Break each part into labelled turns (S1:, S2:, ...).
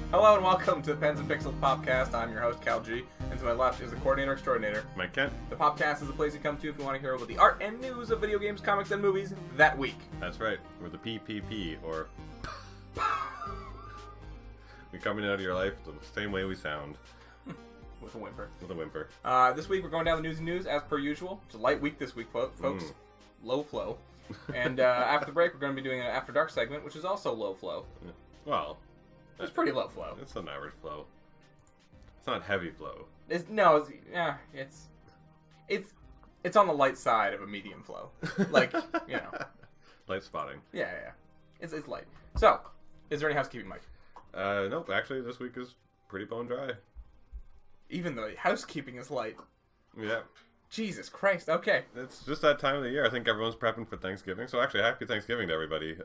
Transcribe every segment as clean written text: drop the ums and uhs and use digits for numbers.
S1: Hello and welcome to the Pens and Pixels Popcast. I'm your host, Cal G, and to my left is the coordinator extraordinaire,
S2: Mike Kent.
S1: The Popcast is a place you come to if you want to hear about the art and news of video games, comics, and movies that week.
S2: That's right. We're the PPP, or... we coming out of your life the same way we sound.
S1: With a whimper.
S2: With a whimper.
S1: This week we're going down the news as per usual. It's a light week this week, folks. Low flow. And after the break we're going to be doing an After Dark segment, which is also low flow.
S2: Well...
S1: it's pretty low flow.
S2: It's an average flow. It's not heavy flow.
S1: It's on the light side of a medium flow. Like, you know.
S2: Light spotting.
S1: Yeah. It's light. So, is there any housekeeping, Mike?
S2: Nope. Actually, this week is pretty bone dry.
S1: Even the housekeeping is light.
S2: Yeah.
S1: Jesus Christ. Okay.
S2: It's just that time of the year. I think everyone's prepping for Thanksgiving. So actually, happy Thanksgiving to everybody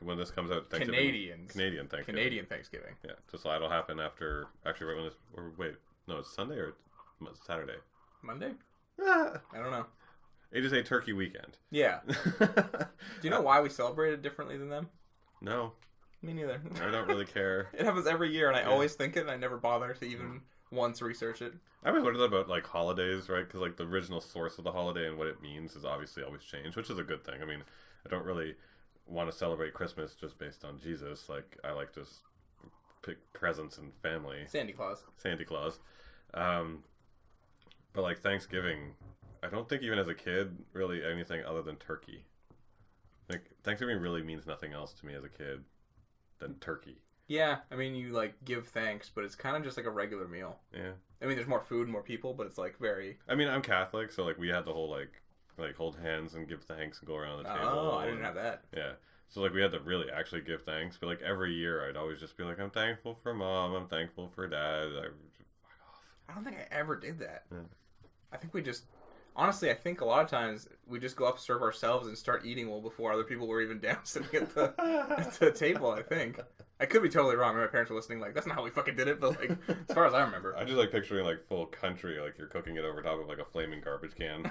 S2: when this comes out.
S1: Canadian Thanksgiving.
S2: Canadian Thanksgiving. Yeah. Just so that'll happen after... Actually, right when this... Or wait. No, it's Sunday or Saturday?
S1: Monday? I don't know.
S2: It is a turkey weekend.
S1: Yeah. Do you know why we celebrate it differently than them?
S2: No.
S1: Me neither.
S2: I don't really care.
S1: It happens every year, and I always think it, and I never bother to even once research it.
S2: I always wondered about, like, holidays, right? Because, like, the original source of the holiday and what it means is obviously always changed, which is a good thing. I mean, I don't really want to celebrate Christmas just based on Jesus. Like, I like just pick presents and family.
S1: Santa Claus.
S2: But, like, Thanksgiving, I don't think even as a kid, really anything other than turkey. Like, Thanksgiving really means nothing else to me as a kid than turkey.
S1: Yeah, I mean, you, like, give thanks, but it's kind of just like a regular meal.
S2: Yeah.
S1: I mean, there's more food, more people, but it's, like, very...
S2: I mean, I'm Catholic, so, like, we had the whole, like hold hands and give thanks and go around the table.
S1: Oh, I didn't have that.
S2: Yeah. So, like, we had to really actually give thanks, but, like, every year I'd always just be like, I'm thankful for Mom, I'm thankful for Dad. Fuck off.
S1: I don't think I ever did that.
S2: Yeah.
S1: I think we just... Honestly, I think a lot of times we just go up, serve ourselves, and start eating well before other people were even down sitting at the table, I think. I could be totally wrong. My parents were listening like, that's not how we fucking did it, but like, as far as I remember.
S2: I just like picturing like full country, like you're cooking it over top of like a flaming garbage can.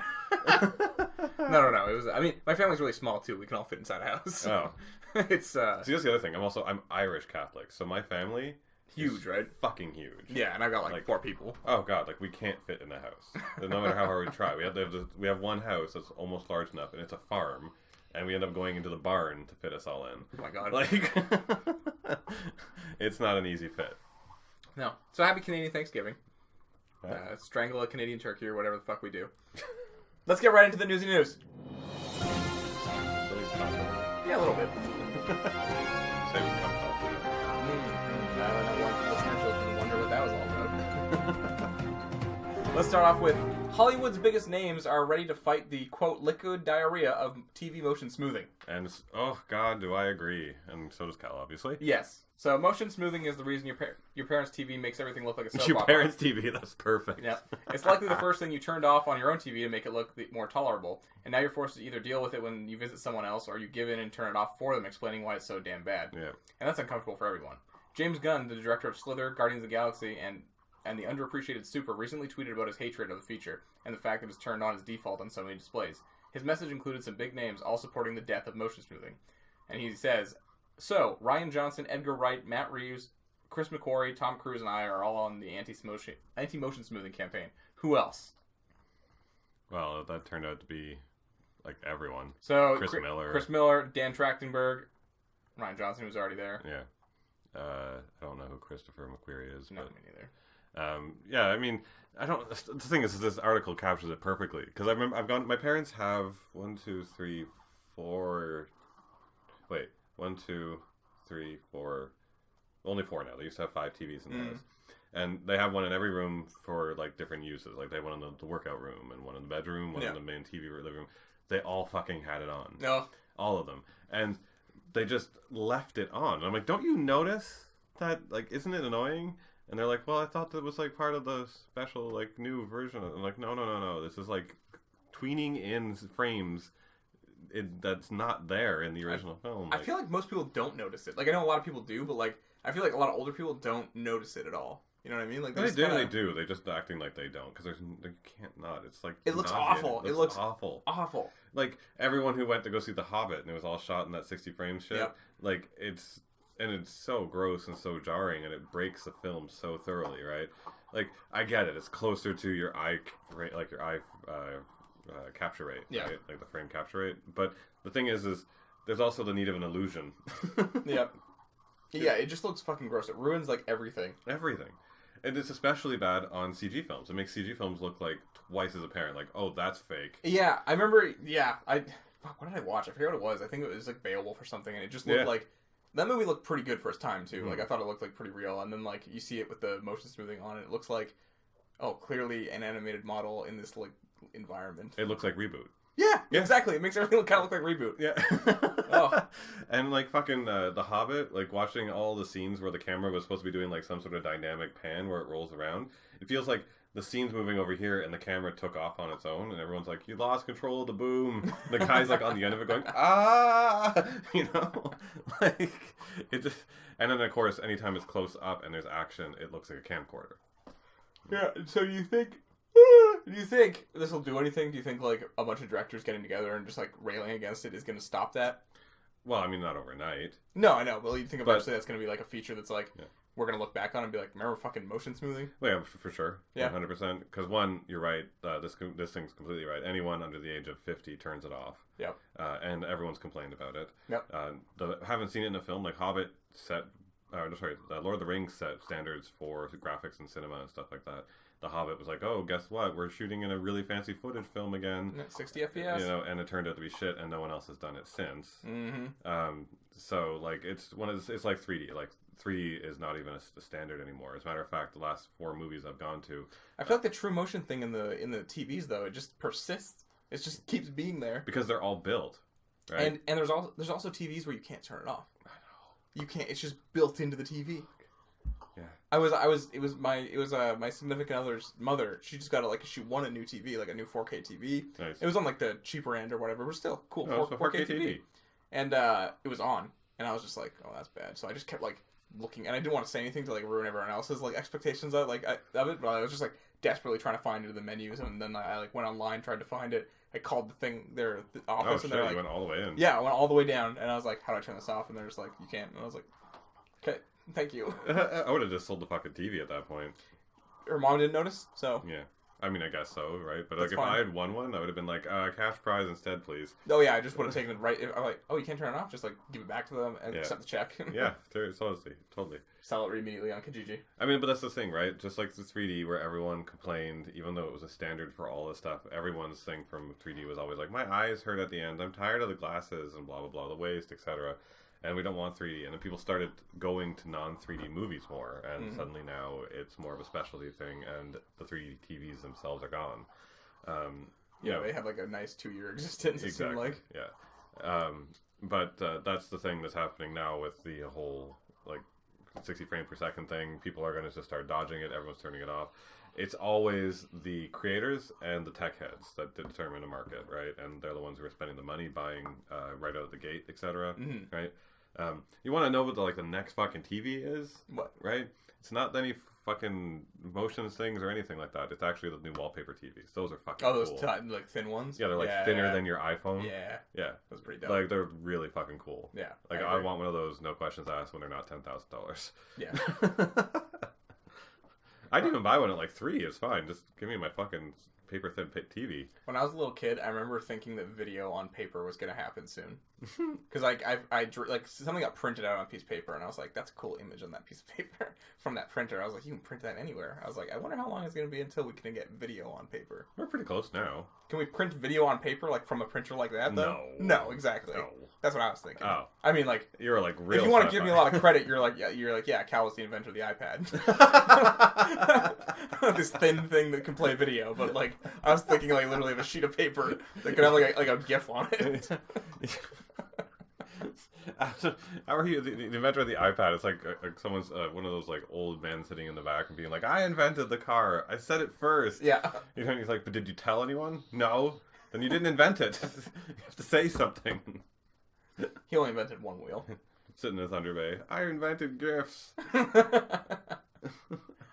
S1: No. It was, I mean, my family's really small too. We can all fit inside a house.
S2: Oh.
S1: It's,
S2: See, that's the other thing. I'm Irish Catholic, so my family...
S1: huge, right?
S2: Fucking huge.
S1: Yeah, and I've got like 4 people.
S2: Oh god, like we can't fit in the house. No matter how hard we try. We have one house that's almost large enough, and it's a farm, and we end up going into the barn to fit us all in.
S1: Oh my god.
S2: Like, it's not an easy fit.
S1: No. So happy Canadian Thanksgiving. Strangle a Canadian turkey or whatever the fuck we do. Let's get right into the newsy news. Yeah, a little bit.
S2: Say we come talk to
S1: I wonder what that was all about. Let's start off with Hollywood's biggest names are ready to fight the, quote, liquid diarrhea of TV motion smoothing.
S2: And, oh god, do I agree. And so does Cal, obviously.
S1: Yes. So motion smoothing is the reason your parents' TV makes everything look like a soap opera.
S2: Your parents' TV, that's perfect.
S1: Yep. It's likely the first thing you turned off on your own TV to make it look more tolerable. And now you're forced to either deal with it when you visit someone else or you give in and turn it off for them, explaining why it's so damn bad.
S2: Yeah.
S1: And that's uncomfortable for everyone. James Gunn, the director of Slither, Guardians of the Galaxy, and the underappreciated Super, recently tweeted about his hatred of the feature and the fact that it's turned on as default on so many displays. His message included some big names all supporting the death of motion smoothing. And he says, so, Rian Johnson, Edgar Wright, Matt Reeves, Chris McQuarrie, Tom Cruise, and I are all on the anti-motion smoothing campaign. Who else?
S2: Well, that turned out to be, like, everyone.
S1: So,
S2: Chris
S1: Miller, Dan Trachtenberg, Rian Johnson, who's already there.
S2: Yeah. I don't know who Christopher McQuarrie is.
S1: No,
S2: but,
S1: me neither.
S2: Yeah, I mean, the thing is, this article captures it perfectly. Because I remember, my parents have 1, 2, 3, 4, wait, 1, 2, 3, 4, only 4 now. They used to have 5 TVs in the house. And they have one in every room for, like, different uses. Like, they have one in the workout room, and one in the bedroom, one in the main TV living room. They all fucking had it on.
S1: No.
S2: All of them. And they just left it on. And I'm like, don't you notice that, like, isn't it annoying? And they're like, well, I thought that was, like, part of the special, like, new version. I'm like, no. This is, like, tweening in frames that's not there in the original film.
S1: I feel like most people don't notice it. Like, I know a lot of people do, but, like, I feel like a lot of older people don't notice it at all. You know what I mean? Like
S2: they do. They just acting like they don't because they can't not. It's like
S1: it looks awful. It looks
S2: awful.
S1: Awful.
S2: Like everyone who went to go see The Hobbit and it was all shot in that 60 frames shit.
S1: Yep.
S2: Like it's it's so gross and so jarring, and it breaks the film so thoroughly, right? Like, I get it. It's closer to your eye rate, like your eye capture rate, right? Like the frame capture rate. But the thing is there's also the need of an illusion.
S1: Yep. Yeah, it just looks fucking gross. It ruins, like, everything.
S2: Everything. And it's especially bad on CG films. It makes CG films look, like, twice as apparent. Like, oh, that's fake.
S1: Yeah, I remember, fuck, what did I watch? I forget what it was. I think it was, like, Beowulf or something, and it just looked like... That movie looked pretty good for its time, too. Like, I thought it looked, like, pretty real. And then, like, you see it with the motion smoothing on it. It looks like, clearly an animated model in this, like, environment.
S2: It looks like Reboot.
S1: Yeah, exactly. It makes everything kind of look like Reboot.
S2: Yeah. And, like, fucking The Hobbit, like, watching all the scenes where the camera was supposed to be doing, like, some sort of dynamic pan where it rolls around, it feels like the scene's moving over here and the camera took off on its own, and everyone's like, you lost control of the boom. The guy's, like, on the end of it going, ah! You know? Like, it just... And then, of course, anytime it's close up and there's action, it looks like a camcorder.
S1: Yeah, so do you think this will do anything? Do you think, like, a bunch of directors getting together and just, like, railing against it is going to stop that?
S2: Well, I mean, not overnight.
S1: No, I know. But you think eventually that's going to be, like, a feature that's, like, we're going to look back on and be like, remember fucking motion smoothing?
S2: Well, yeah, for sure.
S1: Yeah.
S2: 100%. Because, one, you're right. This thing's completely right. Anyone under the age of 50 turns it off.
S1: Yep.
S2: And everyone's complained about it.
S1: Yep.
S2: Haven't seen it in a film. Like, Hobbit Lord of the Rings set standards for graphics and cinema and stuff like that. The Hobbit was like, oh, guess what? We're shooting in a really fancy footage film again.
S1: 60 FPS.
S2: You know, and it turned out to be shit, and no one else has done it since.
S1: Mm-hmm.
S2: So, like, it's like 3D. Like, 3D is not even a standard anymore. As a matter of fact, the last 4 movies I've gone to...
S1: I feel like the true motion thing in the TVs, though, it just persists. It just keeps being there.
S2: Because they're all built, right?
S1: And there's also TVs where you can't turn it off. I know. You can't. It's just built into the TV.
S2: Yeah.
S1: It was my significant other's mother. She just got she won a new TV, like a new 4K TV.
S2: Nice.
S1: It was on, like, the cheaper end or whatever, but still cool.
S2: No, 4K TV.
S1: And it was on, and I was just like, oh, that's bad. So I just kept, like, looking, and I didn't want to say anything to, like, ruin everyone else's, like, expectations of it, but I was just, like, desperately trying to find it in the menus, and then I like went online, tried to find it. I called the office, and they're like,
S2: you went all the way in.
S1: Yeah, I went all the way down, and I was like, how do I turn this off? And they're just like, you can't. And I was like, okay, thank you.
S2: I would have just sold the fucking TV at that point.
S1: Her mom didn't notice, so.
S2: Yeah. I mean, I guess so, right? But,
S1: That's
S2: like, if I had won one, I would have been like, cash prize instead, please.
S1: Oh, yeah, I just would have taken it right. I'm like, oh, you can't turn it off? Just, like, give it back to them and accept the check.
S2: Yeah, honestly, totally.
S1: Sell it immediately on Kijiji.
S2: I mean, but that's the thing, right? Just like the 3D where everyone complained, even though it was a standard for all this stuff, everyone's thing from 3D was always like, my eyes hurt at the end, I'm tired of the glasses and blah, blah, blah, the waist, etc. And we don't want 3D. And then people started going to non-3D movies more. And suddenly now it's more of a specialty thing. And the 3D TVs themselves are gone.
S1: They have like a nice 2-year existence.
S2: Exactly.
S1: It seemed like.
S2: Yeah. But that's the thing that's happening now with the whole like 60 frame per second thing. People are going to just start dodging it. Everyone's turning it off. It's always the creators and the tech heads that determine the market, right? And they're the ones who are spending the money buying right out of the gate, etc. Right? You want to know what the next fucking TV is?
S1: What?
S2: Right? It's not any fucking motions things or anything like that. It's actually the new wallpaper TVs. Those are fucking cool.
S1: Oh, those like thin ones?
S2: Yeah, they're like thinner than your iPhone.
S1: Yeah.
S2: Yeah.
S1: That's pretty dope.
S2: Like, they're really fucking cool.
S1: Yeah.
S2: Like, I want one of those, no questions asked, when they're not $10,000.
S1: Yeah.
S2: I'd even buy one at like $3. It's fine. Just give me my fucking paper thin TV.
S1: When I was a little kid, I remember thinking that video on paper was going to happen soon. Because I drew, like, something got printed out on a piece of paper, and I was like, that's a cool image on that piece of paper from that printer. I was like, you can print that anywhere. I was like, I wonder how long it's going to be until we can get video on paper.
S2: We're pretty close now.
S1: Can we print video on paper, like, from a printer like that, though? No, exactly.
S2: No.
S1: That's what I was thinking.
S2: Oh.
S1: I mean, like...
S2: You're, like, real
S1: if you want to give me a lot of credit, you're like, yeah, Cal was the inventor of the iPad. This thin thing that can play video, but, like, I was thinking, like, literally of a sheet of paper that could have, like a GIF on it.
S2: How are you the inventor of the iPad? It's like someone's one of those like old men sitting in the back and being like, I invented the car, I said it first.
S1: Yeah.
S2: You know, he's like, but did you tell anyone? No. Then you didn't invent it. You have to say something.
S1: He only invented one wheel.
S2: Sitting in Thunder Bay, I invented GIFs.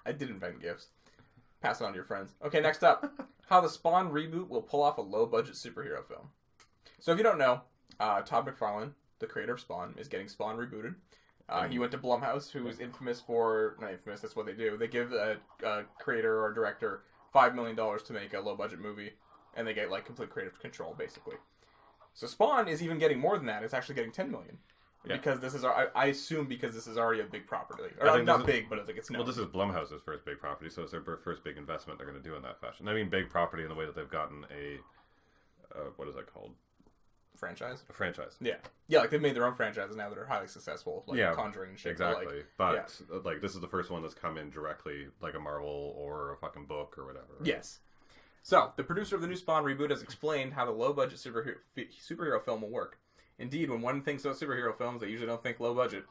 S1: I did invent GIFs. Pass it on to your friends. Okay, next up, how the Spawn reboot will pull off a low-budget superhero film. So if you don't know, Todd McFarlane, the creator of Spawn, is getting Spawn rebooted. He went to Blumhouse, who is infamous for... Not infamous, that's what they do. They give a creator or director $5 million to make a low-budget movie, and they get, like, complete creative control, basically. So Spawn is even getting more than that. It's actually getting $10 million. Yeah. Because this is... I assume because this is already a big property. Or not big, but it's known.
S2: Well, this is Blumhouse's first big property, so it's their first big investment they're going to do in that fashion. I mean, big property in the way that they've gotten a... what is that called?
S1: Franchise?
S2: A franchise.
S1: Yeah. Yeah, like they've made their own franchises now that are highly successful. Like Conjuring and shit.
S2: Exactly. But like this is the first one that's come in directly, like a Marvel or a fucking book or whatever. Right?
S1: Yes. So, the producer of the new Spawn reboot has explained how the low-budget superhero film will work. Indeed, when one thinks about superhero films, they usually don't think low-budget.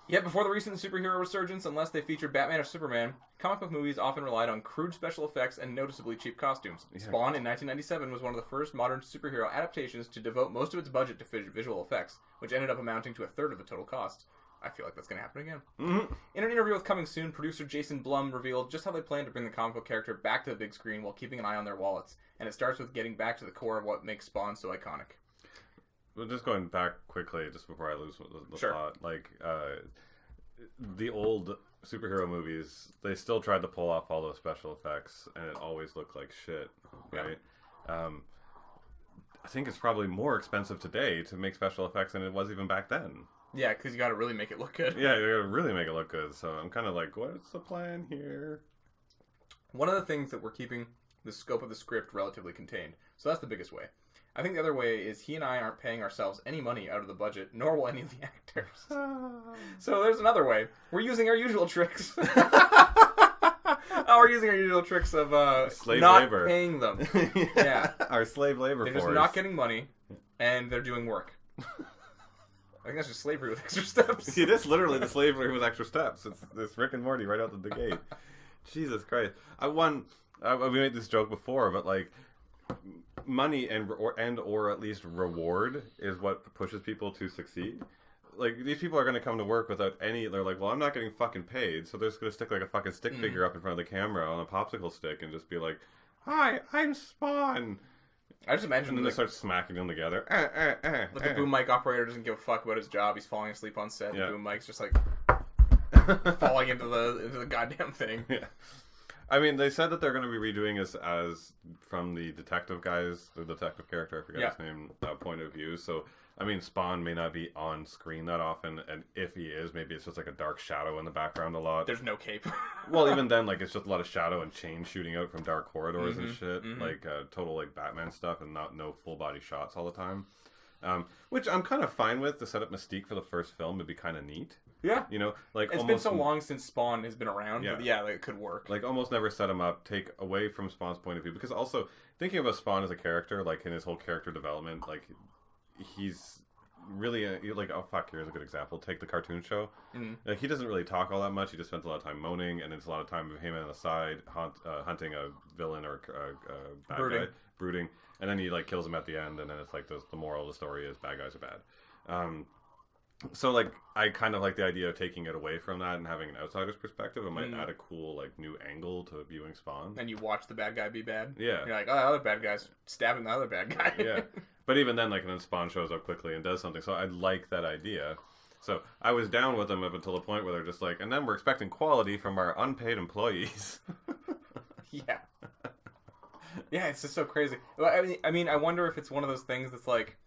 S1: Yet, before the recent superhero resurgence, unless they featured Batman or Superman, comic book movies often relied on crude special effects and noticeably cheap costumes. Yeah. Spawn in 1997 was one of the first modern superhero adaptations to devote most of its budget to visual effects, which ended up amounting to a third of the total cost. I feel like that's going to happen again. Mm-hmm. In an interview with Coming Soon, producer Jason Blum revealed just how they plan to bring the comic book character back to the big screen while keeping an eye on their wallets, and it starts with getting back to the core of what makes Spawn so iconic.
S2: Well, just going back quickly, just before I lose the thought, like... the old superhero movies, they still tried to pull off all those special effects, and it always looked like shit, right? Yeah. I think it's probably more expensive today to make special effects than it was even back then.
S1: Yeah, because you got to really make it look good.
S2: Yeah, you got to really make it look good. So I'm kind of like, what's the plan here?
S1: One of the things that we're keeping the scope of the script relatively contained. So that's the biggest way. I think the other way is he and I aren't paying ourselves any money out of the budget, nor will any of the actors. So there's another way. We're using our usual tricks. We're using our usual tricks of not
S2: labor.
S1: Paying them. Yeah.
S2: Our slave labor
S1: They're
S2: force.
S1: just not getting money, and they're doing work. I think that's just slavery with extra steps.
S2: It is literally the slavery with extra steps. It's Rick and Morty right out of the gate. Jesus Christ. We made this joke before, but like... money or at least reward is what pushes people to succeed. Like, these people are going to come to work without any... They're like, well, I'm not getting fucking paid, so they're just going to stick like a fucking stick figure up in front of the camera on a popsicle stick and just be like, hi, I'm Spawn.
S1: I just imagine...
S2: And then they start smacking them together.
S1: But the boom mic operator doesn't give a fuck about his job. He's falling asleep on set. Yeah. The boom mic's just like... falling into the goddamn thing.
S2: Yeah. I mean, they said that they're going to be redoing this as from the detective character, I forget his name, point of view. So, I mean, Spawn may not be on screen that often, and if he is, maybe it's just like a dark shadow in the background a lot.
S1: There's no cape.
S2: Well, even then, like, it's just a lot of shadow and chains shooting out from dark corridors and shit. Like, total, like, Batman stuff and no full-body shots all the time. Which I'm kind of fine with. To set up Mystique for the first film would be kind of neat.
S1: Yeah.
S2: You know, like
S1: it's been so long since Spawn has been around. Yeah, but like, it could work.
S2: Like, almost never set him up, take away from Spawn's point of view. Because also, thinking about Spawn as a character, like, in his whole character development, like, he's really, like, oh, fuck, here's a good example. Take the cartoon show. Mm-hmm. Like, he doesn't really talk all that much. He just spends a lot of time moaning, and it's a lot of time of him on the side, hunting a villain or a bad guy. Brooding. And then he, like, kills him at the end, and then it's like, the moral of the story is bad guys are bad. So, like, I kind of like the idea of taking it away from that and having an outsider's perspective. It might add a cool, like, new angle to viewing Spawn.
S1: And you watch the bad guy be bad.
S2: Yeah.
S1: You're like, oh, the other bad guy's stabbing the other bad guy.
S2: Yeah. But even then, like, and then Spawn shows up quickly and does something. So I like that idea. So I was down with them up until the point where they're just like, and then we're expecting quality from our unpaid employees.
S1: Yeah. Yeah, it's just so crazy. I mean, I wonder if it's one of those things that's like,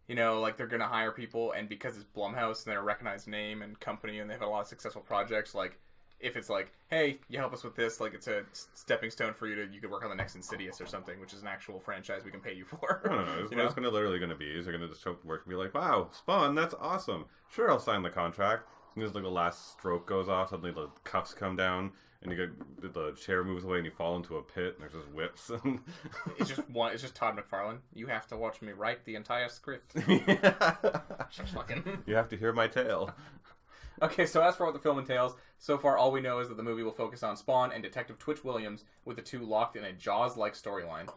S1: you know, like, they're going to hire people, and because it's Blumhouse, and they're a recognized name and company, and they've had a lot of successful projects, like, if it's like, hey, you help us with this, like, it's a stepping stone for you could work on the next Insidious or something, which is an actual franchise we can pay you for.
S2: I don't know. It's what it's literally going to be. Is they're going to just show up to work and be like, wow, Spawn, that's awesome. Sure, I'll sign the contract. And just, like, the last stroke goes off, suddenly the cuffs come down, and the chair moves away, and you fall into a pit, and there's just whips.
S1: It's just Todd McFarlane. You have to watch me write the entire script.
S2: You have to hear my tale.
S1: Okay, so as for what the film entails, so far all we know is that the movie will focus on Spawn and Detective Twitch Williams, with the two locked in a Jaws-like storyline.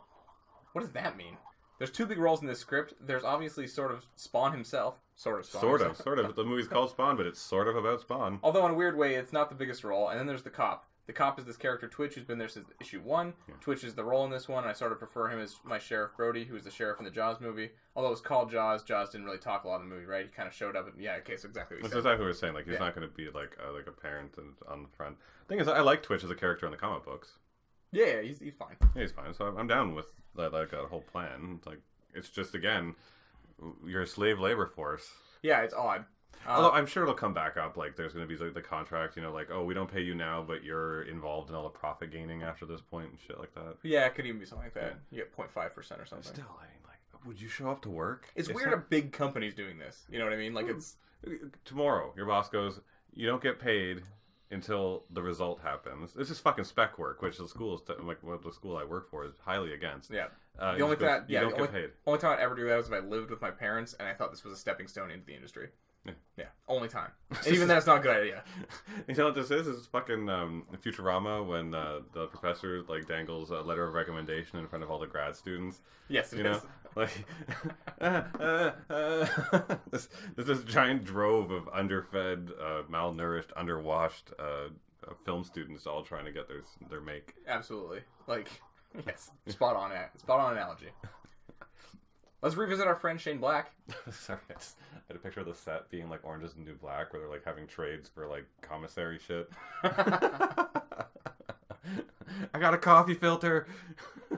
S1: What does that mean? There's two big roles in this script. There's obviously sort of Spawn himself. Sort of. The movie's called Spawn, but it's sort of about Spawn. Although in a weird way, it's not the biggest role. And then there's the cop, The cop is this character Twitch, who's been there since issue 1. Yeah. Twitch is the role in this one. I sort of prefer him as my Sheriff Brody, who was the sheriff in the Jaws movie. Although it was called Jaws, Jaws didn't really talk a lot in the movie, right? He kind of showed up. And, yeah, okay, so exactly what you said.
S2: That's exactly what we're saying. Like, he's not going to be like a parent and on the front. The thing is, I like Twitch as a character in the comic books.
S1: Yeah, he's fine.
S2: Yeah, he's fine. So I'm down with that whole plan. It's like, it's just, again, you're a slave labor force.
S1: Yeah, it's odd.
S2: Although I'm sure it'll come back up. Like, there's going to be the contract, like, oh, we don't pay you now, but you're involved in all the profit gaining after this point and shit like that.
S1: Yeah, it could even be something like that. You get 0.5% or something.
S2: Still, like, would you show up to work?
S1: It's weird a big company's doing this. You know what I mean? Like, it's...
S2: Tomorrow, your boss goes, you don't get paid until the result happens. This is fucking spec work, which the school the school I work for is highly against.
S1: Yeah.
S2: The only time
S1: I'd ever do that was if I lived with my parents and I thought this was a stepping stone into the industry. Yeah, only time. And even that's not a good idea.
S2: You know what this is? It's fucking Futurama when the professor dangles a letter of recommendation in front of all the grad students.
S1: Yes, it is.
S2: Like, this giant drove of underfed, malnourished, underwashed film students all trying to get their make.
S1: Absolutely. Like, yes, spot on analogy. Let's revisit our friend Shane Black.
S2: Sorry, I had a picture of the set being like Orange is the New Black, where they're like having trades for like commissary shit. I got a coffee filter.
S1: The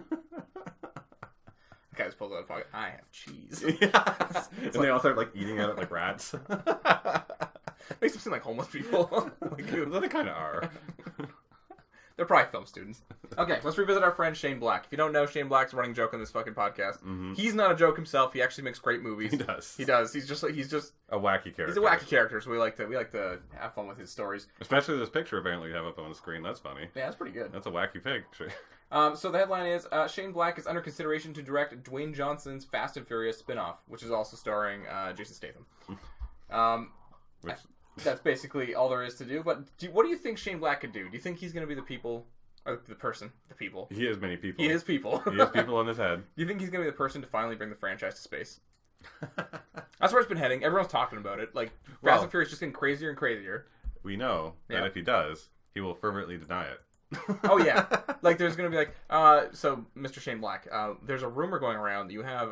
S1: guy just pulls out a pocket. I have cheese.
S2: Yes. And they all start like eating at it like rats.
S1: Makes them seem like homeless people.
S2: Well, they kind of are.
S1: They're probably film students. Okay, let's revisit our friend Shane Black. If you don't know, Shane Black's a running joke on this fucking podcast.
S2: Mm-hmm.
S1: He's not a joke himself. He actually makes great movies.
S2: He does.
S1: He's just a
S2: wacky character.
S1: He's a wacky character, so we like to have fun with his stories.
S2: Especially this picture apparently you have up on the screen. That's funny.
S1: Yeah, that's pretty good.
S2: That's a wacky picture.
S1: So the headline is Shane Black is under consideration to direct Dwayne Johnson's Fast and Furious spin-off, which is also starring Jason Statham. That's basically all there is to do. But what do you think Shane Black could do? Do you think he's going to be the people? Or the person. The people.
S2: He is many people.
S1: He is people.
S2: He has people on his head.
S1: Do you think he's going to be the person to finally bring the franchise to space? That's where it's been heading. Everyone's talking about it. Like, Fast and Furious is just getting crazier and crazier.
S2: We know that if he does, he will fervently deny it.
S1: Oh, yeah. Like, there's going to be like, so, Mr. Shane Black, there's a rumor going around that you have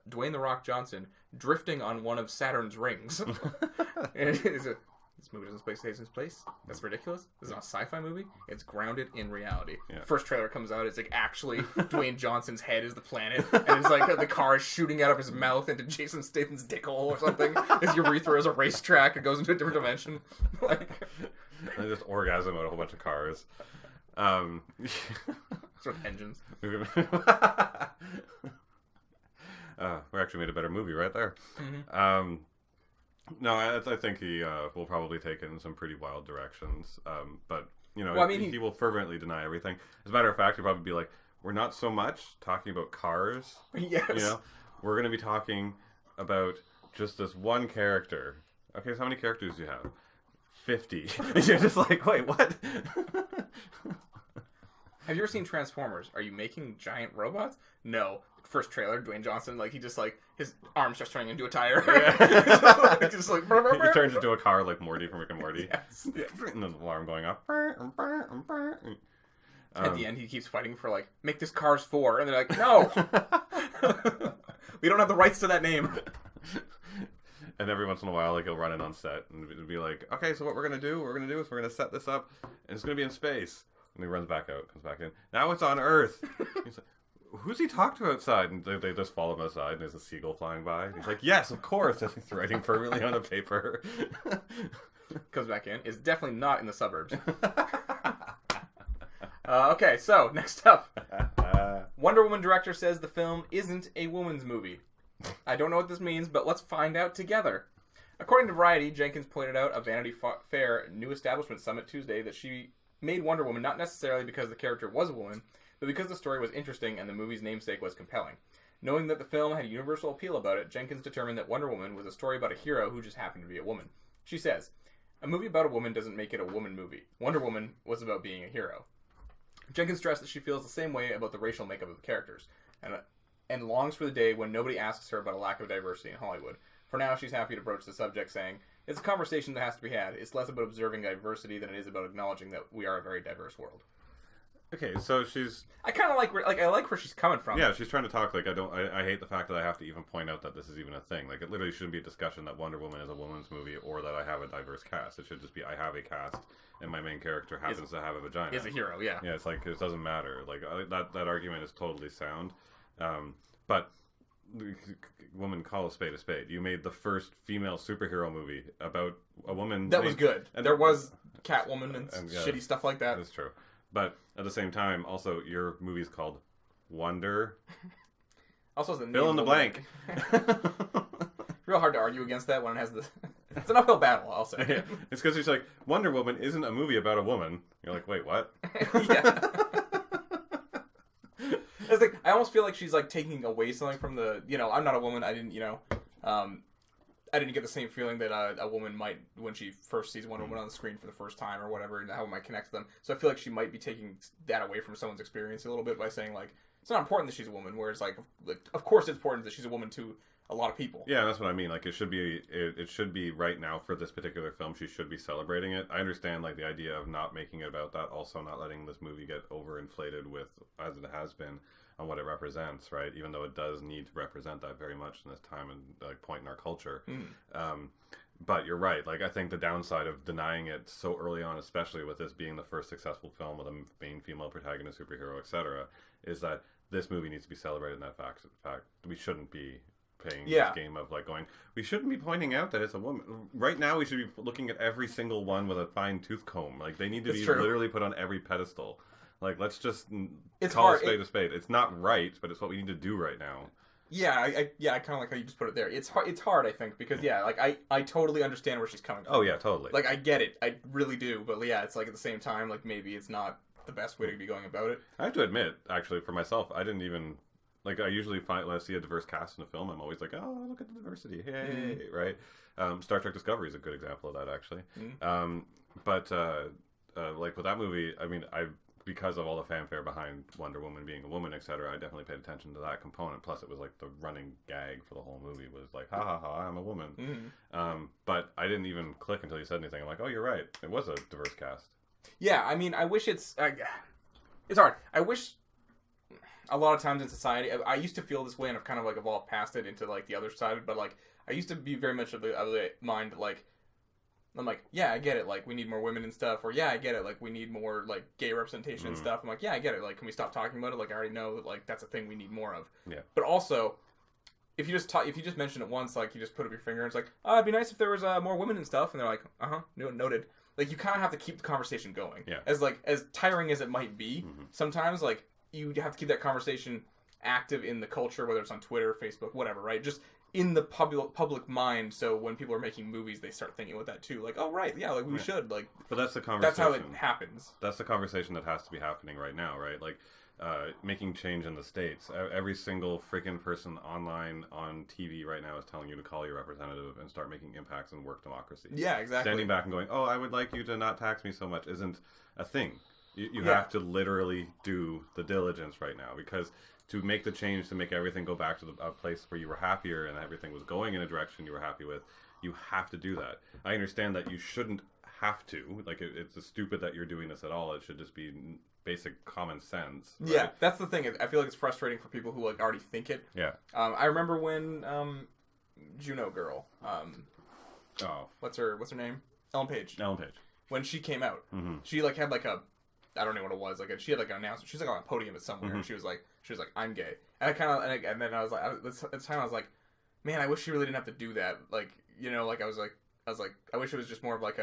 S1: Dwayne "The Rock" Johnson drifting on one of Saturn's rings. This movie doesn't take place in space. That's ridiculous. This is not a sci-fi movie. It's grounded in reality. Yeah. First trailer comes out. It's like actually Dwayne Johnson's head is the planet, and it's like the car is shooting out of his mouth into Jason Statham's dick hole or something. His urethra is a racetrack. It goes into a different dimension. Like,
S2: and just orgasm out a whole bunch of cars.
S1: Sort of engines.
S2: We actually made a better movie right there. Mm-hmm. No, I think he will probably take it in some pretty wild directions. But, he will fervently deny everything. As a matter of fact, he'll probably be like, we're not so much talking about cars.
S1: Yes.
S2: We're going to be talking about just this one character. Okay, so how many characters do you have? 50. And you're just like, wait, what?
S1: Have you ever seen Transformers? Are you making giant robots? No. First trailer, Dwayne Johnson, he just his arm starts turning into a tire.
S2: Yeah. Just he turns into a car like Morty from Rick and Morty.
S1: Yes. Yeah.
S2: And the alarm going off.
S1: At the end, he keeps fighting for make this Cars 4, and they're like, no, we don't have the rights to that name.
S2: And every once in a while, he'll run in on set and it'll be like, okay, so what we're gonna do is we're gonna set this up, and it's gonna be in space. And he runs back out, comes back in. Now it's on Earth. He's like, who's he talk to outside? And they just follow him outside, and there's a seagull flying by. And he's like, yes, of course. And he's writing fervently on a paper.
S1: Comes back in. It's definitely not in the suburbs. Okay, so next up. Wonder Woman director says the film isn't a woman's movie. I don't know what this means, but let's find out together. According to Variety, Jenkins pointed out at Vanity Fair New Establishment Summit Tuesday that she made Wonder Woman not necessarily because the character was a woman, but because the story was interesting and the movie's namesake was compelling. Knowing that the film had universal appeal about it, Jenkins determined that Wonder Woman was a story about a hero who just happened to be a woman. She says, a movie about a woman doesn't make it a woman movie. Wonder Woman was about being a hero. Jenkins stressed that she feels the same way about the racial makeup of the characters, and longs for the day when nobody asks her about a lack of diversity in Hollywood. For now, she's happy to broach the subject, saying, It's a conversation that has to be had. It's less about observing diversity than it is about acknowledging that we are a very diverse world.
S2: Okay, so she's...
S1: I kind of like I like where she's coming from.
S2: Yeah, she's trying to talk like I hate the fact that I have to even point out that this is even a thing. Like, it literally shouldn't be a discussion that Wonder Woman is a woman's movie or that I have a diverse cast. It should just be I have a cast and my main character happens to have a vagina.
S1: Is a hero, yeah.
S2: Yeah, it's like, it doesn't matter. Like, that argument is totally sound. But, woman, call a spade a spade. You made the first female superhero movie about a woman...
S1: That was good. And there was Catwoman and shitty stuff like that.
S2: That's true. But at the same time, also, your movie's called Wonder.
S1: Also, has the
S2: fill in the blank.
S1: Real hard to argue against that when it has the... It's an uphill battle, I'll say.
S2: Yeah. It's because she's like, Wonder Woman isn't a movie about a woman. You're like, wait, what?
S1: Yeah. It's like, I almost feel like she's like taking away something from the, I'm not a woman. I didn't, I didn't get the same feeling that a woman might when she first sees Wonder Woman on the screen for the first time or whatever, and how it might connect to them. So I feel like she might be taking that away from someone's experience a little bit by saying, like, it's not important that she's a woman, whereas, like of course it's important that she's a woman to a lot of people.
S2: Yeah, that's what I mean. Like, it should be right now for this particular film, she should be celebrating it. I understand, like, the idea of not making it about that, also not letting this movie get overinflated with, as it has been, on what it represents, right? Even though it does need to represent that very much in this time and like point in our culture. But you're right. Like, I think the downside of denying it so early on, especially with this being the first successful film with a main female protagonist, superhero, etc., is that this movie needs to be celebrated in that fact. We shouldn't be playing this game of like going, we shouldn't be pointing out that it's a woman. Right now, we should be looking at every single one with a fine tooth comb. Like, they need to be literally put on every pedestal. Like, let's just call a spade a spade. It's not right, but it's what we need to do right now.
S1: Yeah, I kind of like how you just put it there. It's hard, I think, because, I totally understand where she's coming from.
S2: Oh, yeah, totally.
S1: Like, I get it. I really do. But, yeah, it's like, at the same time, like, maybe it's not the best way to be going about it.
S2: I have to admit, actually, for myself, I didn't even... Like, I usually find when I see a diverse cast in a film, I'm always like, oh, look at the diversity. Hey, right? Star Trek Discovery is a good example of that, actually. But like, with that movie, I mean, because of all the fanfare behind Wonder Woman being a woman, etc., I definitely paid attention to that component. Plus, it was like the running gag for the whole movie was like, ha ha ha, I'm a woman. But I didn't even click until you said anything. I'm like, oh, you're right. It was a diverse cast. Yeah,
S1: I mean, I wish it's hard. I wish a lot of times in society, I used to feel this way and I've kind of like evolved past it into like the other side. But like, I used to be very much of the mind like, I'm like, yeah, I get it. Like, we need more women and stuff. Or, yeah, I get it. Like, we need more, like, gay representation and stuff. I'm like, yeah, I get it. Like, can we stop talking about it? Like, I already know that, like, that's a thing we need more of.
S2: Yeah.
S1: But also, if you just mention it once, like, you just put up your finger and it's like, oh, it'd be nice if there was more women and stuff. And they're like, noted. Like, you kind of have to keep the conversation going.
S2: Yeah.
S1: As tiring as it might be, sometimes, like, you have to keep that conversation active in the culture, whether it's on Twitter, Facebook, whatever, right? Just in the public mind, so when people are making movies, they start thinking about that too. Like, oh, right, yeah, like, we should, like...
S2: But that's the conversation.
S1: That's how it happens.
S2: That's the conversation that has to be happening right now, right? Like, making change in the States. Every single freaking person online, on TV right now is telling you to call your representative and start making impacts in work democracy.
S1: Yeah, exactly.
S2: Standing back and going, oh, I would like you to not tax me so much isn't a thing. You have to literally do the diligence right now, because to make the change, to make everything go back to a place where you were happier and everything was going in a direction you were happy with, you have to do that. I understand that you shouldn't have to. Like, it's stupid that you're doing this at all. It should just be basic common sense. Right?
S1: Yeah, that's the thing. I feel like it's frustrating for people who, like, already think it.
S2: Yeah.
S1: I remember when Juno Girl, what's her name? Ellen Page. When she came out, she, like, had, like, I don't know what it was. Like, she had like an announcement. She was like on a podium at somewhere, and she was like, "I'm gay." And I kind of, and then I was like, at the time I was like, man, I wish she really didn't have to do that. Like, like I was like, I wish it was just more of like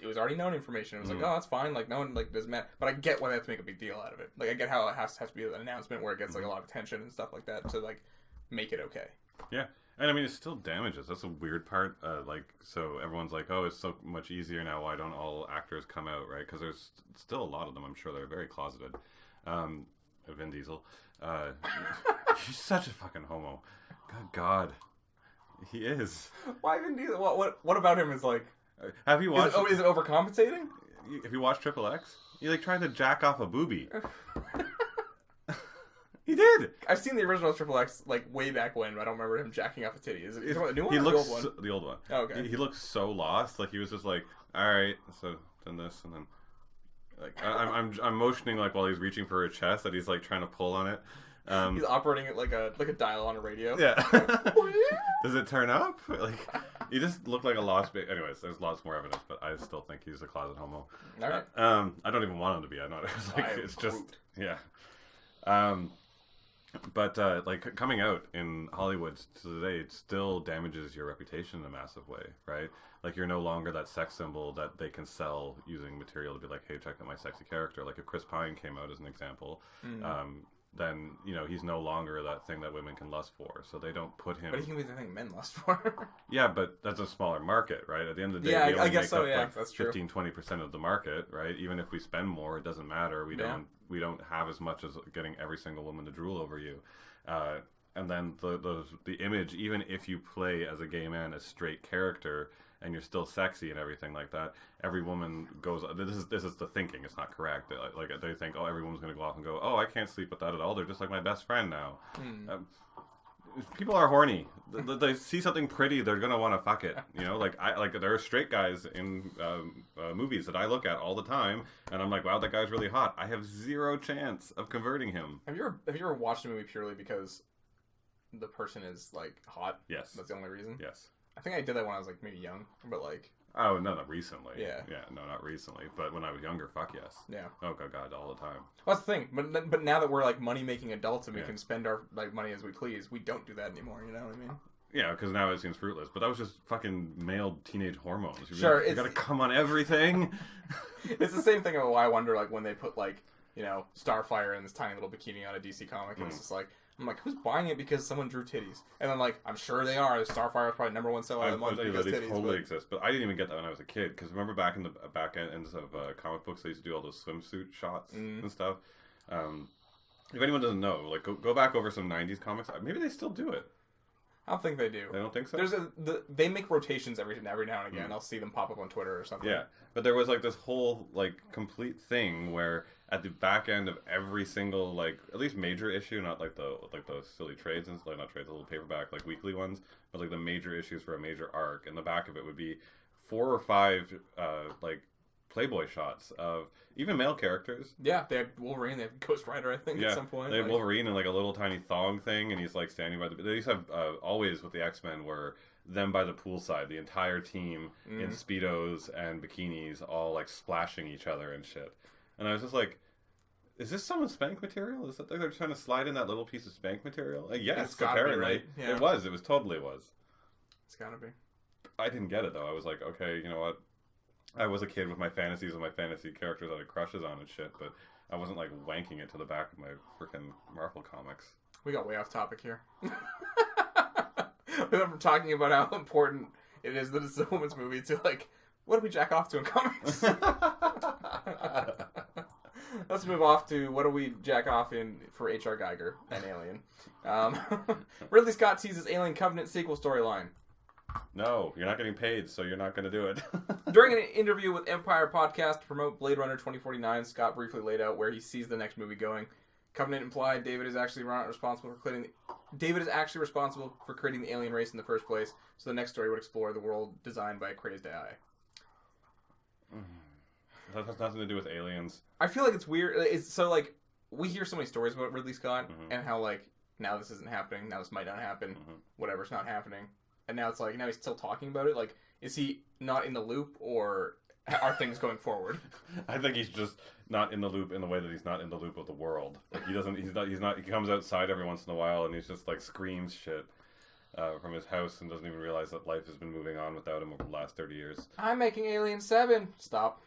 S1: it was already known information. It was like, oh, that's fine. Like, no one like doesn't matter. But I get why they have to make a big deal out of it. Like, I get how it has to be an announcement where it gets like a lot of attention and stuff like that to like make it okay.
S2: Yeah. And I mean, it still damages. That's a weird part. Like, so everyone's like, oh, it's so much easier now. Why don't all actors come out, right? Because there's still a lot of them, I'm sure, they're very closeted. Vin Diesel. He's such a fucking homo. Good God. He is.
S1: Why Vin Diesel? What about him is like...
S2: Have you watched...
S1: Is it overcompensating?
S2: Have you watched Triple X? He, like, tried to jack off a boobie. He did.
S1: I've seen the original Triple X like way back when, but I don't remember him jacking off a titty. Is it the new one or the old one?
S2: The old one.
S1: Oh, okay.
S2: He looks so lost. Like he was just like, all right, so then this and then. Like I'm motioning like while he's reaching for a chest that he's like trying to pull on it.
S1: He's operating it like a dial on a radio.
S2: Yeah. Does it turn up? Like he just looked like a lost baby. Anyways, there's lots more evidence, but I still think he's a closet homo.
S1: All right.
S2: I don't even want him to be. I'm not. It's like it's just yeah. But like coming out in Hollywood today, it still damages your reputation in a massive way, right? Like you're no longer that sex symbol that they can sell using material to be like, hey, check out my sexy character. Like if Chris Pine came out as an example, then he's no longer that thing that women can lust for. So they don't put him.
S1: But he can be the thing men lust for.
S2: Yeah, but that's a smaller market, right? At the end of the day,
S1: yeah,
S2: we
S1: I
S2: only
S1: guess
S2: make
S1: so.
S2: up
S1: Yeah,
S2: like
S1: that's true.
S2: 15-20% of the market, right? Even if we spend more, it doesn't matter. We don't have as much as getting every single woman to drool over you. And then the image, even if you play as a gay man, a straight character, and you're still sexy and everything like that, every woman goes. This is the thinking. It's not correct. Like they think, oh, every woman's going to go off and go, oh, I can't sleep with that at all. They're just like my best friend now. People are horny. They see something pretty, they're gonna want to fuck it. Like there are straight guys in movies that I look at all the time, and I'm like, wow, that guy's really hot. I have zero chance of converting him.
S1: Have you ever watched a movie purely because the person is like hot?
S2: Yes.
S1: That's the only reason.
S2: Yes.
S1: I think I did that when I was like maybe young, but like.
S2: Oh no, not recently.
S1: Yeah.
S2: Yeah, no, not recently. But when I was younger, fuck yes.
S1: Yeah.
S2: Oh god, all the time.
S1: Well, that's the thing. But now that we're like money making adults and we can spend our like money as we please, we don't do that anymore. You know what I mean?
S2: Yeah, because now it seems fruitless. But that was just fucking male teenage hormones. You gotta come on everything.
S1: It's the same thing of why I wonder like when they put like Starfire in this tiny little bikini on a DC comic, and it's just like. I'm like, who's buying it because someone drew titties? And then, like, I'm sure they are. Starfire is probably number one seller of the month because
S2: they
S1: titties.
S2: Totally exist. But I didn't even get that when I was a kid. Because remember back in the back ends of comic books, they used to do all those swimsuit shots and stuff. If anyone doesn't know, like, go back over some 90s comics. Maybe they still do it.
S1: I don't think they do.
S2: They don't think so?
S1: They make rotations every now and again. I'll see them pop up on Twitter or something.
S2: Yeah. But there was, like, this whole, like, complete thing where at the back end of every single, like, at least major issue, not like the silly trades and like not trades, the little paperback, like weekly ones, but like the major issues for a major arc, and the back of it would be 4 or 5 like Playboy shots of even male characters.
S1: Yeah, they have Wolverine, they have Ghost Rider, I think, at some point.
S2: They have Wolverine in like a little tiny thong thing, and he's like standing by the. They used to have always with the X-Men were them by the poolside, the entire team in Speedos and bikinis, all like splashing each other and shit. And I was just like, is this someone's spank material? Is that they're trying to slide in that little piece of spank material? Yes, apparently. Be, right? Yeah. It was. It totally was.
S1: It's gotta be.
S2: I didn't get it, though. I was like, okay, you know what? I was a kid with my fantasies and my fantasy characters that I had crushes on and shit, but I wasn't, like, wanking it to the back of my freaking Marvel comics.
S1: We got way off topic here. We went from talking about how important it is that it's a woman's movie to, like, what do we jack off to in comics? Let's move off to what do we jack off in for H.R. Geiger and Alien. Ridley Scott teases Alien Covenant sequel storyline.
S2: No, you're not getting paid, so you're not going to do it.
S1: During an interview with Empire Podcast to promote Blade Runner 2049, Scott briefly laid out where he sees the next movie going. Covenant implied David is actually responsible for creating the alien race in the first place, so the next story would explore the world designed by a crazed AI.
S2: That has nothing to do with aliens.
S1: I feel like it's weird. It's so like we hear so many stories about Ridley Scott and how like now this isn't happening, now this might not happen, whatever's not happening, and now it's like now he's still talking about it. Like, is he not in the loop, or are things going forward?
S2: I think he's just not in the loop in the way that he's not in the loop of the world. Like he doesn't. He's not. He comes outside every once in a while and he's just like screams shit from his house and doesn't even realize that life has been moving on without him over the last 30 years.
S1: I'm making Alien 7. Stop.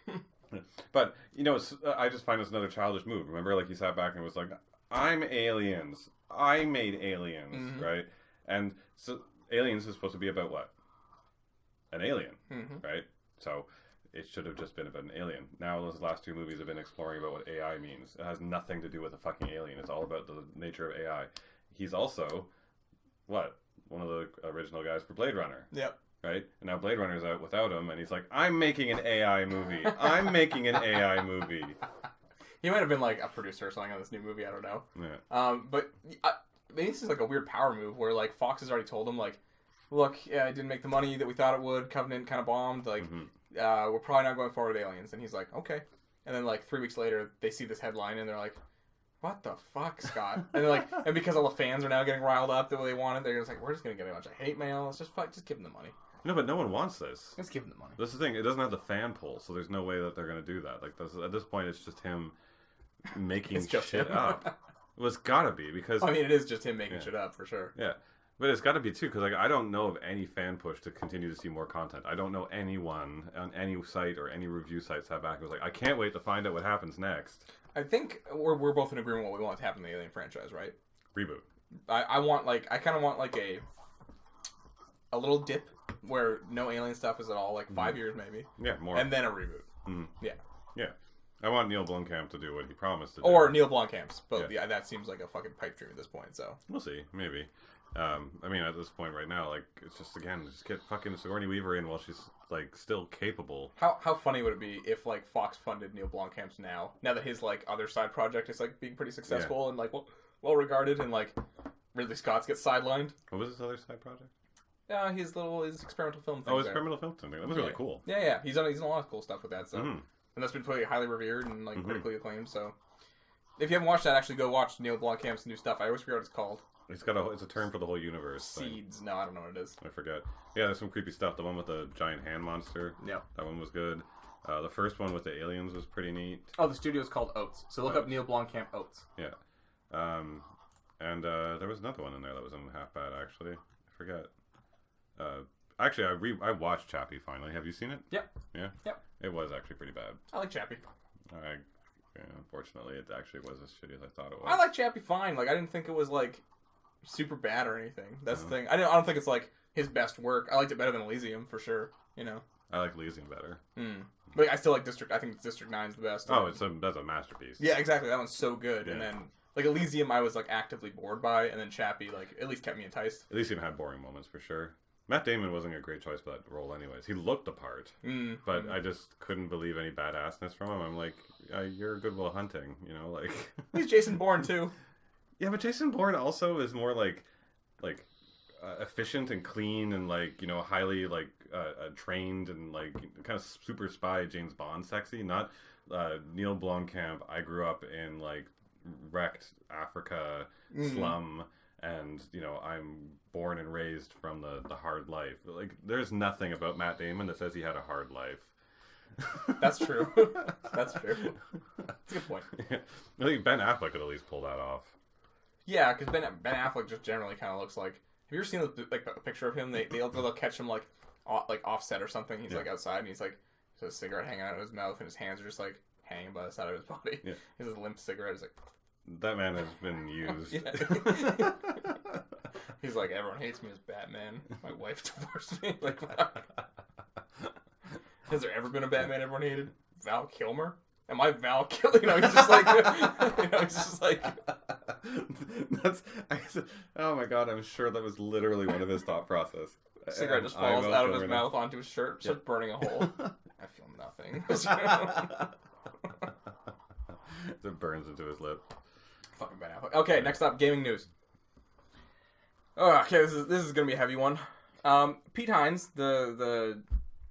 S2: But, you know, I just find this another childish move. Remember, like, he sat back and was like, I'm aliens. I made aliens, right? And so Aliens is supposed to be about what? An alien, right? So it should have just been about an alien. Now those last 2 movies have been exploring about what AI means. It has nothing to do with a fucking alien. It's all about the nature of AI. He's also, what? One of the original guys for Blade Runner.
S1: Yep.
S2: Right? And now Blade Runner's out without him, and he's like, I'm making an AI movie. I'm making an AI movie.
S1: He might have been like a producer or something on this new movie. I don't know.
S2: Yeah.
S1: But maybe this is like a weird power move where like Fox has already told him like, look, yeah, it didn't make the money that we thought it would. Covenant kind of bombed. Like, we're probably not going forward with Aliens. And he's like, okay. And then like 3 weeks later, they see this headline and they're like, what the fuck, Scott? And they're like, and because all the fans are now getting riled up the way they want it, they're just like, we're just gonna get a bunch of hate mail. Let's just give them the money.
S2: No, but no one wants this.
S1: Let's give them the money.
S2: That's the thing. It doesn't have the fan pull, so there's no way that they're gonna do that. Like at this point, it's just him making shit up. Well, it's gotta be because
S1: I mean, it is just him making shit up for sure.
S2: Yeah, but it's gotta be too because like I don't know of any fan push to continue to see more content. I don't know anyone on any site or any review sites have back. It was like I can't wait to find out what happens next.
S1: I think we're both in agreement what we want to happen in the Alien franchise, right?
S2: Reboot.
S1: I kind of want like a little dip where no alien stuff is at all, like 5 years maybe.
S2: Yeah, more.
S1: And then a reboot. Yeah.
S2: Yeah. I want Neil Blomkamp to do what he promised to do.
S1: Or Neil Blomkamp's, but yeah, that seems like a fucking pipe dream at this point, so.
S2: We'll see, maybe. I mean, at this point right now, like, it's just, again, just get fucking Sigourney Weaver in while she's, like, still capable.
S1: How funny would it be if, like, Fox funded Neil Blomkamp's now that his, like, other side project is, like, being pretty successful and, like, well regarded, and, like, Ridley Scott's gets sidelined?
S2: What was his other side project?
S1: His experimental film thing.
S2: Oh, his experimental film thing. That was really cool.
S1: Yeah. He's done a lot of cool stuff with that, so. And that's been pretty highly revered and, like, critically acclaimed, so. If you haven't watched that, actually go watch Neil Blomkamp's new stuff. I always forget what it's called.
S2: It's a term for the whole universe.
S1: Seeds. No, I don't know what it is.
S2: I forget. Yeah, there's some creepy stuff. The one with the giant hand monster.
S1: Yeah.
S2: That one was good. The first one with the aliens was pretty neat.
S1: Oh, the studio's called Oats. So look up Neil Blomkamp Oats.
S2: Yeah. And there was another one in there that wasn't half bad, actually. I forget. Actually, I watched Chappie finally. Have you seen it?
S1: Yep.
S2: Yeah?
S1: Yep.
S2: It was actually pretty bad.
S1: I like Chappie.
S2: Unfortunately, it actually was as shitty as I thought it was.
S1: I like Chappie fine. Like, I didn't think it was, like, super bad or anything. That's the thing. I don't think it's, like, his best work. I liked it better than Elysium, for sure. You know?
S2: I like Elysium better.
S1: But I still like District... I think District 9 is the best.
S2: Oh, that's a masterpiece.
S1: Yeah, exactly. That one's so good.
S2: Yeah.
S1: And then, like, Elysium I was, like, actively bored by. And then Chappie, like, at least kept me enticed.
S2: Elysium had boring moments, for sure. Matt Damon wasn't a great choice for that role anyways. He looked the part, but I just couldn't believe any badassness from him. I'm like, you're Good Will Hunting, you know, like...
S1: He's Jason Bourne, too.
S2: Yeah, but Jason Bourne also is more, like efficient and clean and, like, you know, highly, like, trained and, like, kind of super spy James Bond sexy. Not Neil Blomkamp. I grew up in, like, wrecked Africa slum... And, you know, I'm born and raised from the hard life. Like, there's nothing about Matt Damon that says he had a hard life.
S1: That's true. That's true. That's a good point.
S2: Yeah. I think Ben Affleck could at least pull that off.
S1: Yeah, because Ben Affleck just generally kind of looks like... Have you ever seen, like, a picture of him? They'll catch him, like offset or something. He's, like, outside, and he's, like, has a cigarette hanging out of his mouth, and his hands are just, like, hanging by the side of his body. Yeah. He has a limp cigarette. He's like...
S2: That man has been used.
S1: He's like, everyone hates me as Batman. My wife divorced me. Like, fuck. Has there ever been a Batman everyone hated? Val Kilmer? Am I Val Kilmer? You know, he's just like...
S2: Oh my god, I'm sure that was literally one of his thought process.
S1: Cigarette just falls out of his mouth onto his shirt, starts burning a hole. I feel nothing.
S2: It burns into his lip.
S1: Fucking Ben Affleck. Okay, next up, gaming news. Okay, this is gonna be a heavy one. Pete Hines, the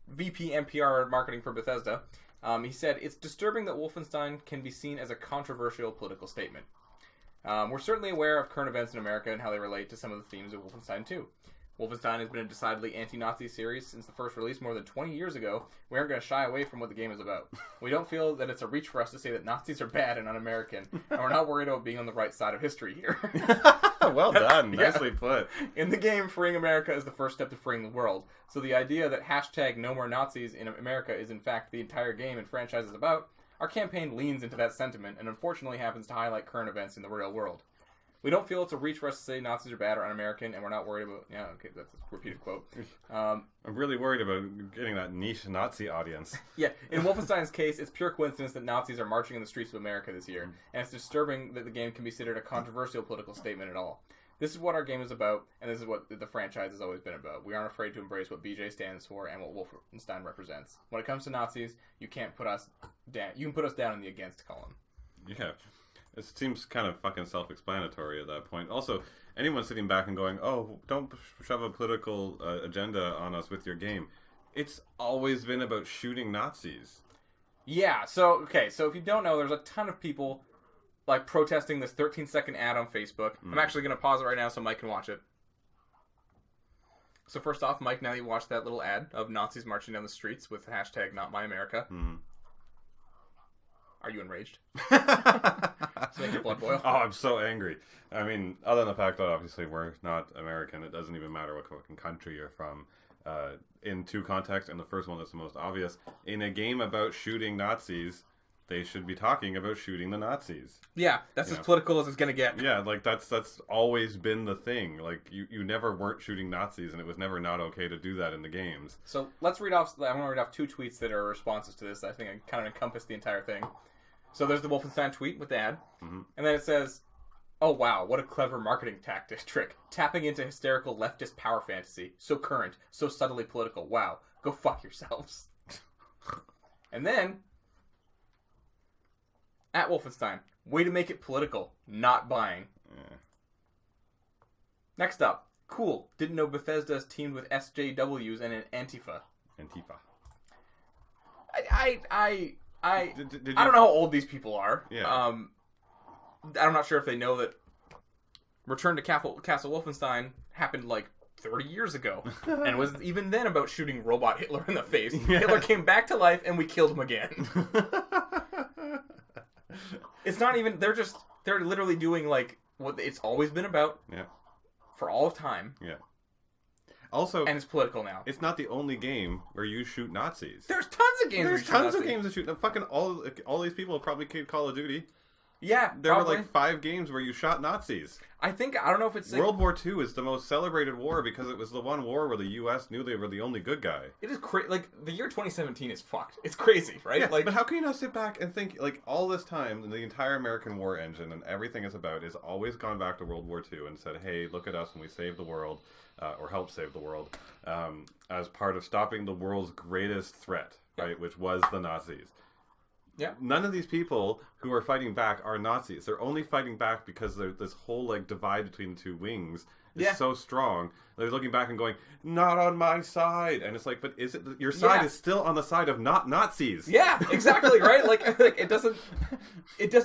S1: VP NPR marketing for Bethesda, he said, "It's disturbing that Wolfenstein can be seen as a controversial political statement. We're certainly aware of current events in America and how they relate to some of the themes of Wolfenstein 2. Wolfenstein has been a decidedly anti-Nazi series since the first release more than 20 years ago. We aren't going to shy away from what the game is about. We don't feel that it's a reach for us to say that Nazis are bad and un-American, and we're not worried about being on the right side of history here."
S2: Well done. Nicely put.
S1: In the game, freeing America is the first step to freeing the world. So the idea that hashtag no more Nazis in America is in fact the entire game and franchise is about, our campaign leans into that sentiment and unfortunately happens to highlight current events in the real world. We don't feel it's a reach for us to say Nazis are bad or un-American, and we're not worried about... Yeah, okay, that's a repeated quote.
S2: I'm really worried about getting that niche Nazi audience.
S1: Yeah, in Wolfenstein's case, it's pure coincidence that Nazis are marching in the streets of America this year, and it's disturbing that the game can be considered a controversial political statement at all. This is what our game is about, and this is what the franchise has always been about. We aren't afraid to embrace what BJ stands for and what Wolfenstein represents. When it comes to Nazis, you can't put us down. You can put us down in the against column.
S2: Yeah. It seems kind of fucking self-explanatory at that point. Also, anyone sitting back and going, oh, don't shove a political agenda on us with your game. It's always been about shooting Nazis.
S1: Yeah, so if you don't know, there's a ton of people like protesting this 13-second ad on Facebook. I'm actually going to pause it right now so Mike can watch it. So first off, Mike, now that you watched that little ad of Nazis marching down the streets with hashtag Not My America, are you enraged? Does make your blood boil?
S2: Oh, I'm so angry. I mean, other than the fact that obviously we're not American, it doesn't even matter what fucking country you're from. In two contexts, and the first one that's the most obvious, in a game about shooting Nazis, they should be talking about shooting the Nazis.
S1: Yeah, that's as political as it's gonna get.
S2: Yeah, like that's always been the thing. Like you never weren't shooting Nazis, and it was never not okay to do that in the games.
S1: So let's read off. I want to read off two tweets that are responses to this. I think I kind of encompass the entire thing. So there's the Wolfenstein tweet with the ad, and then it says, "Oh wow, what a clever marketing trick! Tapping into hysterical leftist power fantasy. So current, so subtly political. Wow, go fuck yourselves." And then at Wolfenstein, way to make it political. Not buying. Yeah. Next up, cool. Didn't know Bethesda's teamed with SJWs and an Antifa. I don't know how old these people are.
S2: Yeah.
S1: I'm not sure if they know that Return to Castle Wolfenstein happened like 30 years ago, and was even then about shooting robot Hitler in the face. Yeah. Hitler came back to life, and we killed him again. It's not even. They're literally doing like what it's always been about. Yeah. For all of time.
S2: Yeah. Also,
S1: and it's political now.
S2: It's not the only game where you shoot Nazis.
S1: There's tons of games.
S2: There's tons of games that shoot. Fucking all these people have probably played Call of Duty.
S1: Yeah,
S2: there were like 5 games where you shot Nazis.
S1: I don't know if it's
S2: World War II is the most celebrated war because it was the one war where the U.S. knew they were the only good guy.
S1: It is crazy. Like the year 2017 is fucked. It's crazy, right?
S2: Yeah,
S1: like,
S2: but how can you not sit back and think like all this time the entire American war engine and everything it's about is always gone back to World War II and said, hey, look at us when we saved the world or helped save the world as part of stopping the world's greatest threat, right? Which was the Nazis. Yeah. None of these people who are fighting back are Nazis. They're only fighting back because this whole like divide between the two wings is so strong. They're looking back and going, "Not on my side," and it's like, "But is it your side is still on the side of not Nazis?"
S1: Yeah, exactly, right? Like it doesn't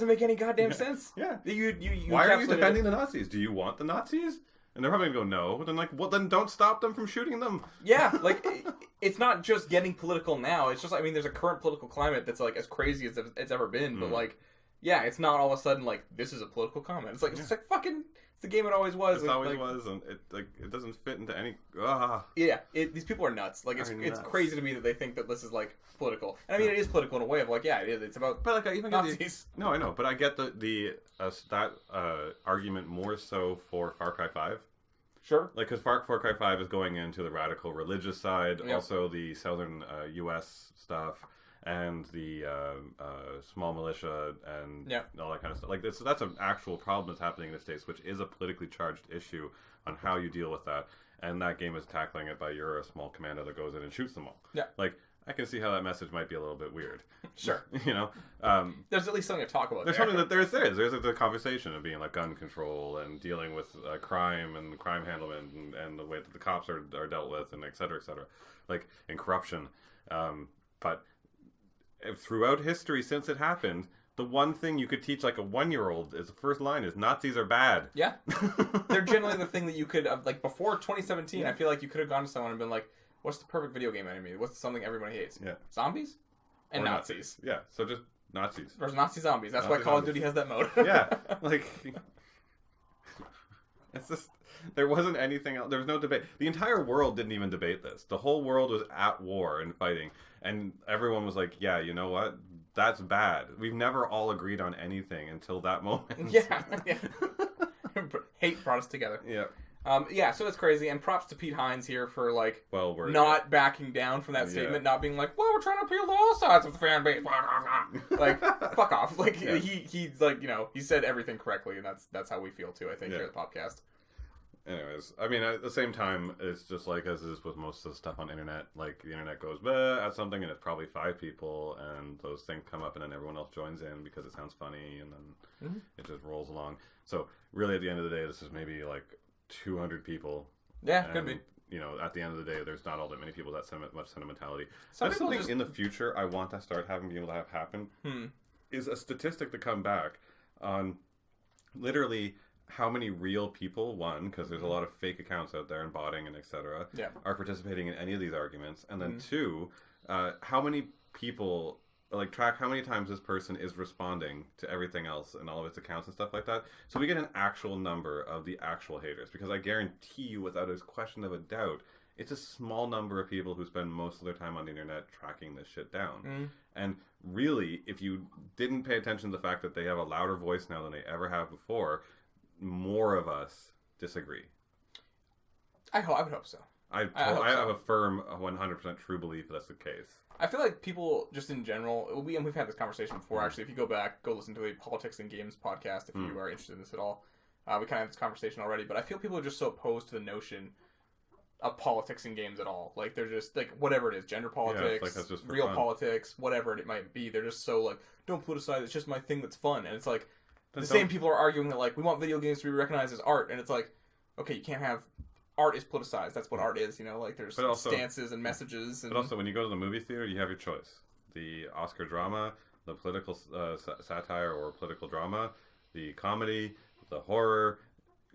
S1: make any goddamn sense.
S2: Yeah.
S1: You
S2: Why are you defending the Nazis? Do you want the Nazis? And they're probably going to go, no. Then like, well, then don't stop them from shooting them.
S1: Yeah, like, it's not just getting political now. It's just, I mean, there's a current political climate that's, like, as crazy as it's ever been. But, like, yeah, it's not all of a sudden, like, this is a political comment. It's like, it's like fucking, it's the game it always was.
S2: It always was, and it doesn't fit into any...
S1: Yeah, these people are nuts. Like, it's crazy to me that they think that this is, like, political. And, I mean, it is political in a way of, like, yeah, it is. It's about
S2: but, like, I even Nazis. No, I know. But I get that argument more so for Far Cry 5.
S1: Sure.
S2: Like, because Far Cry 5 is going into the radical religious side, also the southern U.S. stuff, and the small militia, and all that kind of stuff. Like, that's an actual problem that's happening in the States, which is a politically charged issue on how you deal with that. And that game is tackling it by you're a small commander that goes in and shoots them all. Yeah. Like, I can see how that message might be a little bit weird.
S1: Sure.
S2: You know?
S1: There's at least something to talk about.
S2: There's something that there's a conversation of being like gun control and dealing with crime and crime handlement and the way that the cops are dealt with and et cetera, like, and corruption. But throughout history since it happened, the one thing you could teach like a 1-year-old is the first line is Nazis are bad.
S1: Yeah. They're generally the thing that you could, like, before 2017, I feel like you could have gone to someone and been like, what's the perfect video game enemy? What's something everybody hates? Yeah. Zombies? And Nazis.
S2: Yeah, so just Nazis.
S1: There's Nazi zombies. That's why Call of Duty has that mode.
S2: Yeah, like... It's just... There wasn't anything else. There was no debate. The entire world didn't even debate this. The whole world was at war and fighting. And everyone was like, yeah, you know what? That's bad. We've never all agreed on anything until that moment.
S1: Yeah. Hate brought us together.
S2: Yeah.
S1: Yeah, so it's crazy, and props to Pete Hines here for, like,
S2: we're
S1: not backing down from that statement, not being like, well, we're trying to appeal to all sides of the fan base, like, fuck off. Like, he's like, you know, he said everything correctly, and that's how we feel, too, I think, here at the podcast.
S2: Anyways, I mean, at the same time, it's just like as is with most of the stuff on the internet. Like, the internet goes bleh at something, and it's probably 5 people, and those things come up, and then everyone else joins in because it sounds funny, and then it just rolls along. So, really, at the end of the day, this is maybe like 200 people.
S1: Yeah,
S2: and,
S1: could be.
S2: You know, at the end of the day, there's not all that many people that much sentimentality.
S1: Some
S2: That's
S1: people
S2: something
S1: just...
S2: in the future I want to start having be able to have happen. Is a statistic to come back on literally how many real people, one, because there's a lot of fake accounts out there and botting and etc., are participating in any of these arguments, and then two, how many people, like, track how many times this person is responding to everything else and all of its accounts and stuff like that, so we get an actual number of the actual haters, because I guarantee you, without a question of a doubt, it's a small number of people who spend most of their time on the internet tracking this shit down. And really, if you didn't pay attention to the fact that they have a louder voice now than they ever have before, more of us disagree.
S1: I would hope so.
S2: I have a firm 100% true belief that's the case.
S1: I feel like people, just in general, and we've had this conversation before, actually. If you go back, go listen to the Politics and Games podcast if you are interested in this at all. We kind of had this conversation already, but I feel people are just so opposed to the notion of politics and games at all. Like, they're just, like, whatever it is, gender politics,
S2: like that's just
S1: real
S2: fun.
S1: politics, whatever it might be, they're just so, like, don't politicize, it's just my thing that's fun. And it's like, the same people are arguing that, like, we want video games to be recognized as art, and it's like, okay, you can't have... Art is politicized. That's what art is, you know? Like, there's also, stances and messages. And...
S2: But also, when you go to the movie theater, you have your choice. The Oscar drama, the political satire or political drama, the comedy, the horror.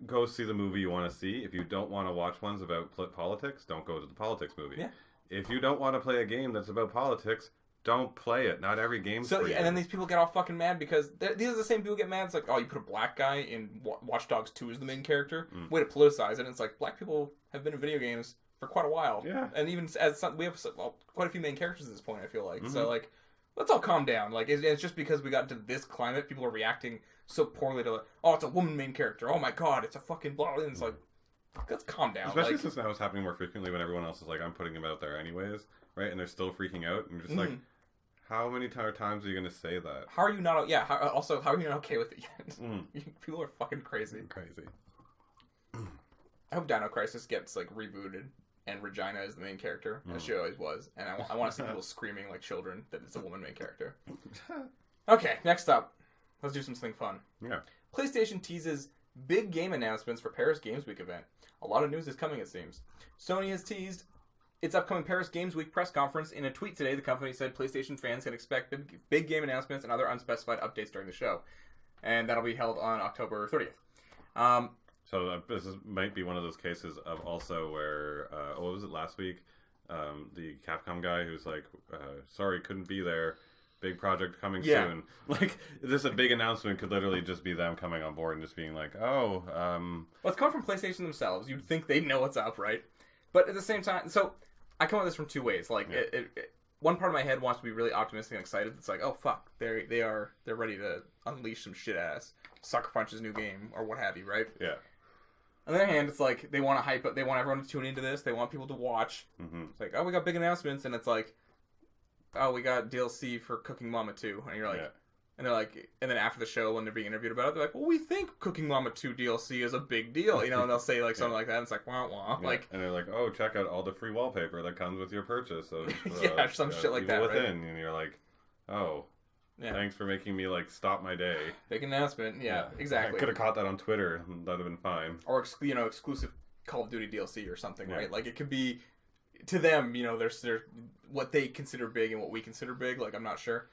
S2: Go see the movie you want to see. If you don't want to watch ones about politics, don't go to the politics movie.
S1: Yeah.
S2: If you don't want to play a game that's about politics, don't play it. Not every game's for you.
S1: And then these people get all fucking mad because these are the same people who get mad. It's like, oh, you put a black guy in Watch Dogs 2 as the main character. Way to politicize it. And it's like, black people have been in video games for quite a while.
S2: Yeah.
S1: And even as some, we have quite a few main characters at this point, I feel like. So, like, let's all calm down. Like, it's just because we got into this climate, people are reacting so poorly to, like, oh, it's a woman main character. Oh my god, it's a fucking blah. And it's like, let's calm down.
S2: Especially since now it's happening more frequently when everyone else is like, I'm putting them out there anyways, right? And they're still freaking out. And you're just like... How many times are you going to say that?
S1: How are you not... Yeah, how are you not okay with it yet? People are fucking crazy.
S2: Crazy.
S1: I hope Dino Crisis gets, like, rebooted, and Regina is the main character, as she always was. And I want to see people screaming like children that it's a woman main character. Okay, next up. Let's do something fun.
S2: Yeah.
S1: PlayStation teases big game announcements for Paris Games Week event. A lot of news is coming, it seems. Sony has teased its upcoming Paris Games Week press conference. In a tweet today, the company said PlayStation fans can expect big game announcements and other unspecified updates during the show. And that'll be held on October 30th.
S2: So this might be one of those cases of also where, what was it last week? The Capcom guy who's like, sorry, couldn't be there. Big project coming soon. Like, this a big announcement could literally just be them coming on board and just being like, oh.
S1: Well, it's coming from PlayStation themselves. You'd think they'd know what's up, right? But at the same time, so I come at this from two ways. Like, one part of my head wants to be really optimistic and excited. It's like, oh fuck, they're ready to unleash some shit ass Sucker Punch's new game or what have you, right?
S2: Yeah.
S1: On the other hand, it's like they want to hype it. They want everyone to tune into this. They want people to watch. It's like, oh, we got big announcements, and it's like, oh, we got DLC for Cooking Mama 2, and you're like. And they're like, and then after the show, when they're being interviewed about it, they're like, well, we think Cooking Mama 2 DLC is a big deal, you know, and they'll say, like, something like that, and it's like, wah, wah, like...
S2: And they're like, oh, check out all the free wallpaper that comes with your purchase of...
S1: some shit like that,
S2: Within, right? And you're like, oh, thanks for making me, like, stop my day.
S1: Big announcement, exactly.
S2: I could have caught that on Twitter, and that'd have been fine.
S1: Or, exclusive Call of Duty DLC or something, right? Like, it could be, to them, you know, there's what they consider big and what we consider big, like, I'm not sure.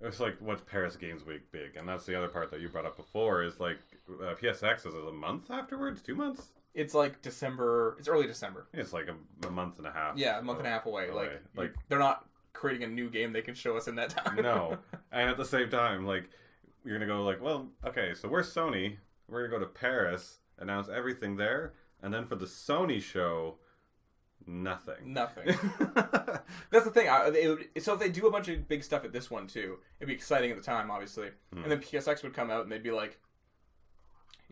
S2: It's like, what's Paris Games Week big? And that's the other part that you brought up before, is like, PSX is a month afterwards? 2 months?
S1: It's like December, it's early December.
S2: It's like a month and a half.
S1: Yeah, a month and a half away. Like they're not creating a new game they can show us in that time.
S2: No. And at the same time, like, you're going to go like, well, okay, so we're Sony. We're going to go to Paris, announce everything there, and then for the Sony show... Nothing. That's the thing. So if they do a bunch of big stuff at this one too, it'd be exciting at the time, obviously. And then PSX would come out and they'd be like,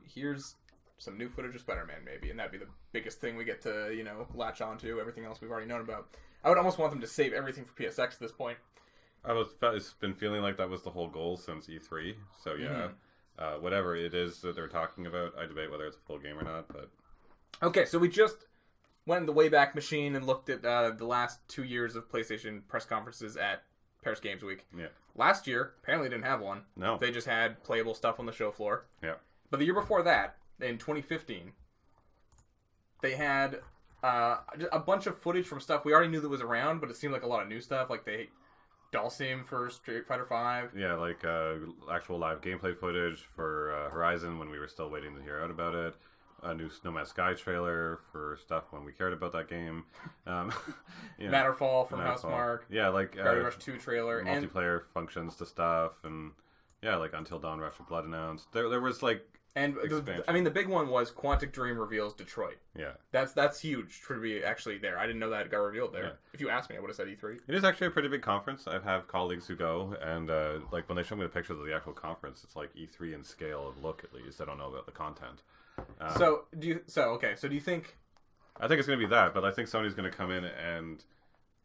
S2: "Here's some new footage of Spider-Man, maybe," and that'd be the biggest thing we get to, you know, latch onto. Everything else we've already known about. I would almost want them to save everything for PSX at this point. It's been feeling like that was the whole goal since E3. So yeah, whatever it is that they're talking about, I debate whether it's a full game or not, but.
S1: Okay, so we just went in the Wayback Machine and looked at the last 2 years of PlayStation press conferences at Paris Games Week.
S2: Yeah.
S1: Last year, apparently didn't have one.
S2: No.
S1: They just had playable stuff on the show floor.
S2: Yeah.
S1: But the year before that, in 2015, they had a bunch of footage from stuff we already knew that was around, but it seemed like a lot of new stuff. Like they doll sim for Street Fighter V.
S2: Yeah, like actual live gameplay footage for Horizon when we were still waiting to hear out about it. A new No Man's Sky trailer for stuff when we cared about that game.
S1: Matterfall from Housemarque.
S2: Yeah, like
S1: Gravity Rush 2 trailer.
S2: Multiplayer functions to stuff, and yeah, like Until Dawn Rush of Blood announced. There was like
S1: the big one was Quantic Dream reveals Detroit.
S2: Yeah.
S1: That's huge to be actually there. I didn't know that it got revealed there.
S2: Yeah.
S1: If you asked me, I would have said E3.
S2: It is actually a pretty big conference. I have colleagues who go, and like when they show me the pictures of the actual conference, it's like E3 in scale of look, at least. I don't know about the content.
S1: So do you think?
S2: I think it's going to be that, but I think Sony's going to come in and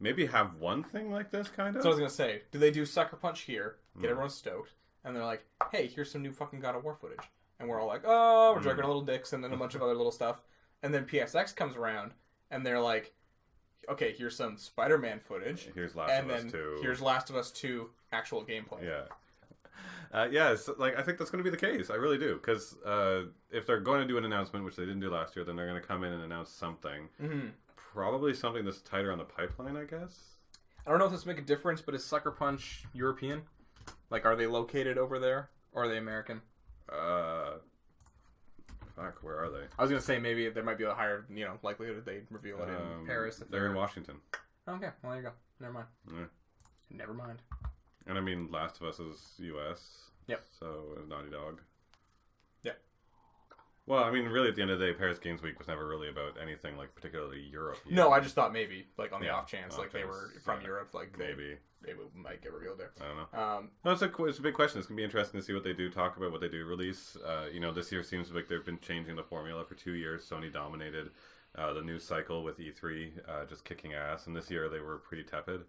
S2: maybe have one thing like this, kind of.
S1: That's what I was going to say. Do they do Sucker Punch here, get everyone stoked, and they're like, hey, here's some new fucking God of War footage. And we're all like, oh, we're dragging our little dicks, and then a bunch of other little stuff. And then PSX comes around, and they're like, okay, here's some Spider-Man footage.
S2: Here's Last of Us 2.
S1: Here's Last of Us 2 actual gameplay.
S2: Yeah. Like I think that's going to be the case. I really do, because if they're going to do an announcement, which they didn't do last year, then they're going to come in and announce something. Mm-hmm. Probably something that's tighter on the pipeline, I guess.
S1: I don't know if this will make a difference, but is Sucker Punch European? Like, are they located over there, or are they American?
S2: Fuck, where are they?
S1: I was going to say maybe there might be a higher, likelihood that they reveal it in Paris. If
S2: they're in Washington.
S1: Okay, well, there you go. Never mind.
S2: Yeah.
S1: Never mind.
S2: And I mean, Last of Us is U.S.
S1: Yep.
S2: So, Naughty Dog.
S1: Yep.
S2: Well, I mean, really, at the end of the day, Paris Games Week was never really about anything, like, particularly Europe.
S1: No, I just thought maybe, like, on the off chance, like, they were from Europe, like,
S2: maybe.
S1: They might get revealed there.
S2: I don't know. No, it's a big question. It's going to be interesting to see what they do talk about, what they do release. This year seems like they've been changing the formula for 2 years. Sony dominated the news cycle with E3, just kicking ass. And this year they were pretty tepid.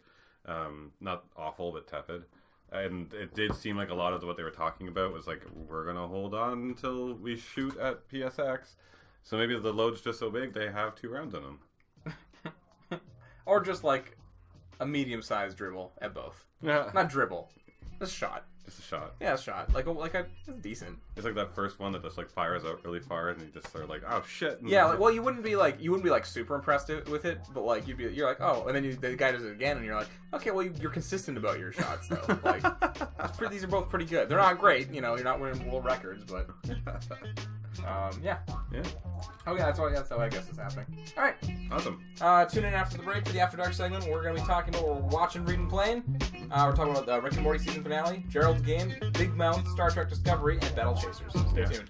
S2: Not awful, but tepid. And it did seem like a lot of what they were talking about was like, we're going to hold on until we shoot at PSX. So maybe the load's just so big they have 2 rounds in them.
S1: Or just like a medium-sized dribble at both.
S2: Yeah.
S1: Not dribble. Just shot.
S2: Just a shot.
S1: Yeah, a shot. It's decent.
S2: It's like that first one that just like fires out really far, and you just sort of like, oh shit.
S1: Yeah, well, you wouldn't be like super impressed with it, but like you're like, oh, and then the guy does it again, and you're like, okay, well, you're consistent about your shots though. Like, these are both pretty good. They're not great, you're not winning world records, but yeah. Okay, that's what I guess is happening. All right.
S2: Awesome.
S1: Tune in after the break for the After Dark segment. We're going to be talking about what we're watching, reading, playing. We're talking about the Rick and Morty season finale, Gerald's game, Big Mouth, Star Trek Discovery, and Battle Chasers. Stay tuned.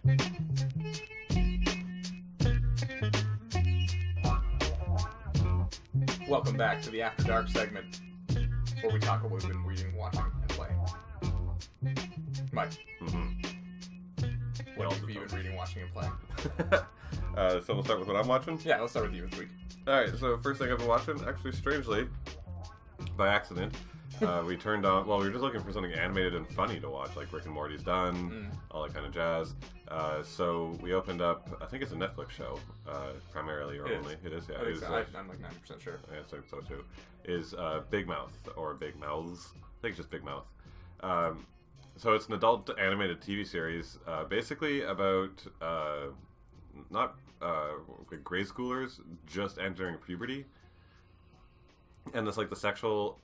S1: Welcome back to the After Dark segment, where we talk about what we've been reading, watching, and playing. Mike.
S2: Mm-hmm.
S1: What have you been reading, watching, and playing?
S2: So we'll start with what I'm watching?
S1: Yeah, let's start with you this week.
S2: Alright, so first thing I've been watching, actually strangely, by accident, we turned on, we were just looking for something animated and funny to watch, like Rick and Morty's done, all that kind of jazz. So we opened up, I think it's a Netflix show, primarily, or only. It is, yeah.
S1: I think so. I'm like 90% sure.
S2: Yeah, I think so too. Is Big Mouth, or Big Mouths. I think it's just Big Mouth. So it's an adult animated TV series, basically about not grade schoolers just entering puberty, and it's like the sexual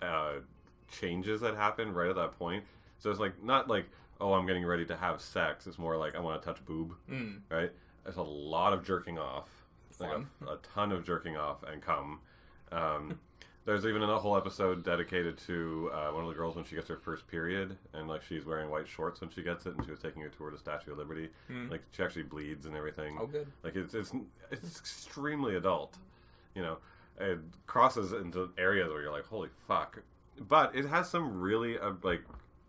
S2: changes that happen right at that point. So it's like not like, oh, I'm getting ready to have sex. It's more like I want to touch boob, right? There's a lot of jerking off, like a ton of jerking off and cum. There's even a whole episode dedicated to one of the girls when she gets her first period, and like she's wearing white shorts when she gets it, and she was taking her tour to Statue of Liberty. Like she actually bleeds and everything.
S1: Oh, good.
S2: Like it's extremely adult. It crosses into areas where you're like, holy fuck. But it has some really like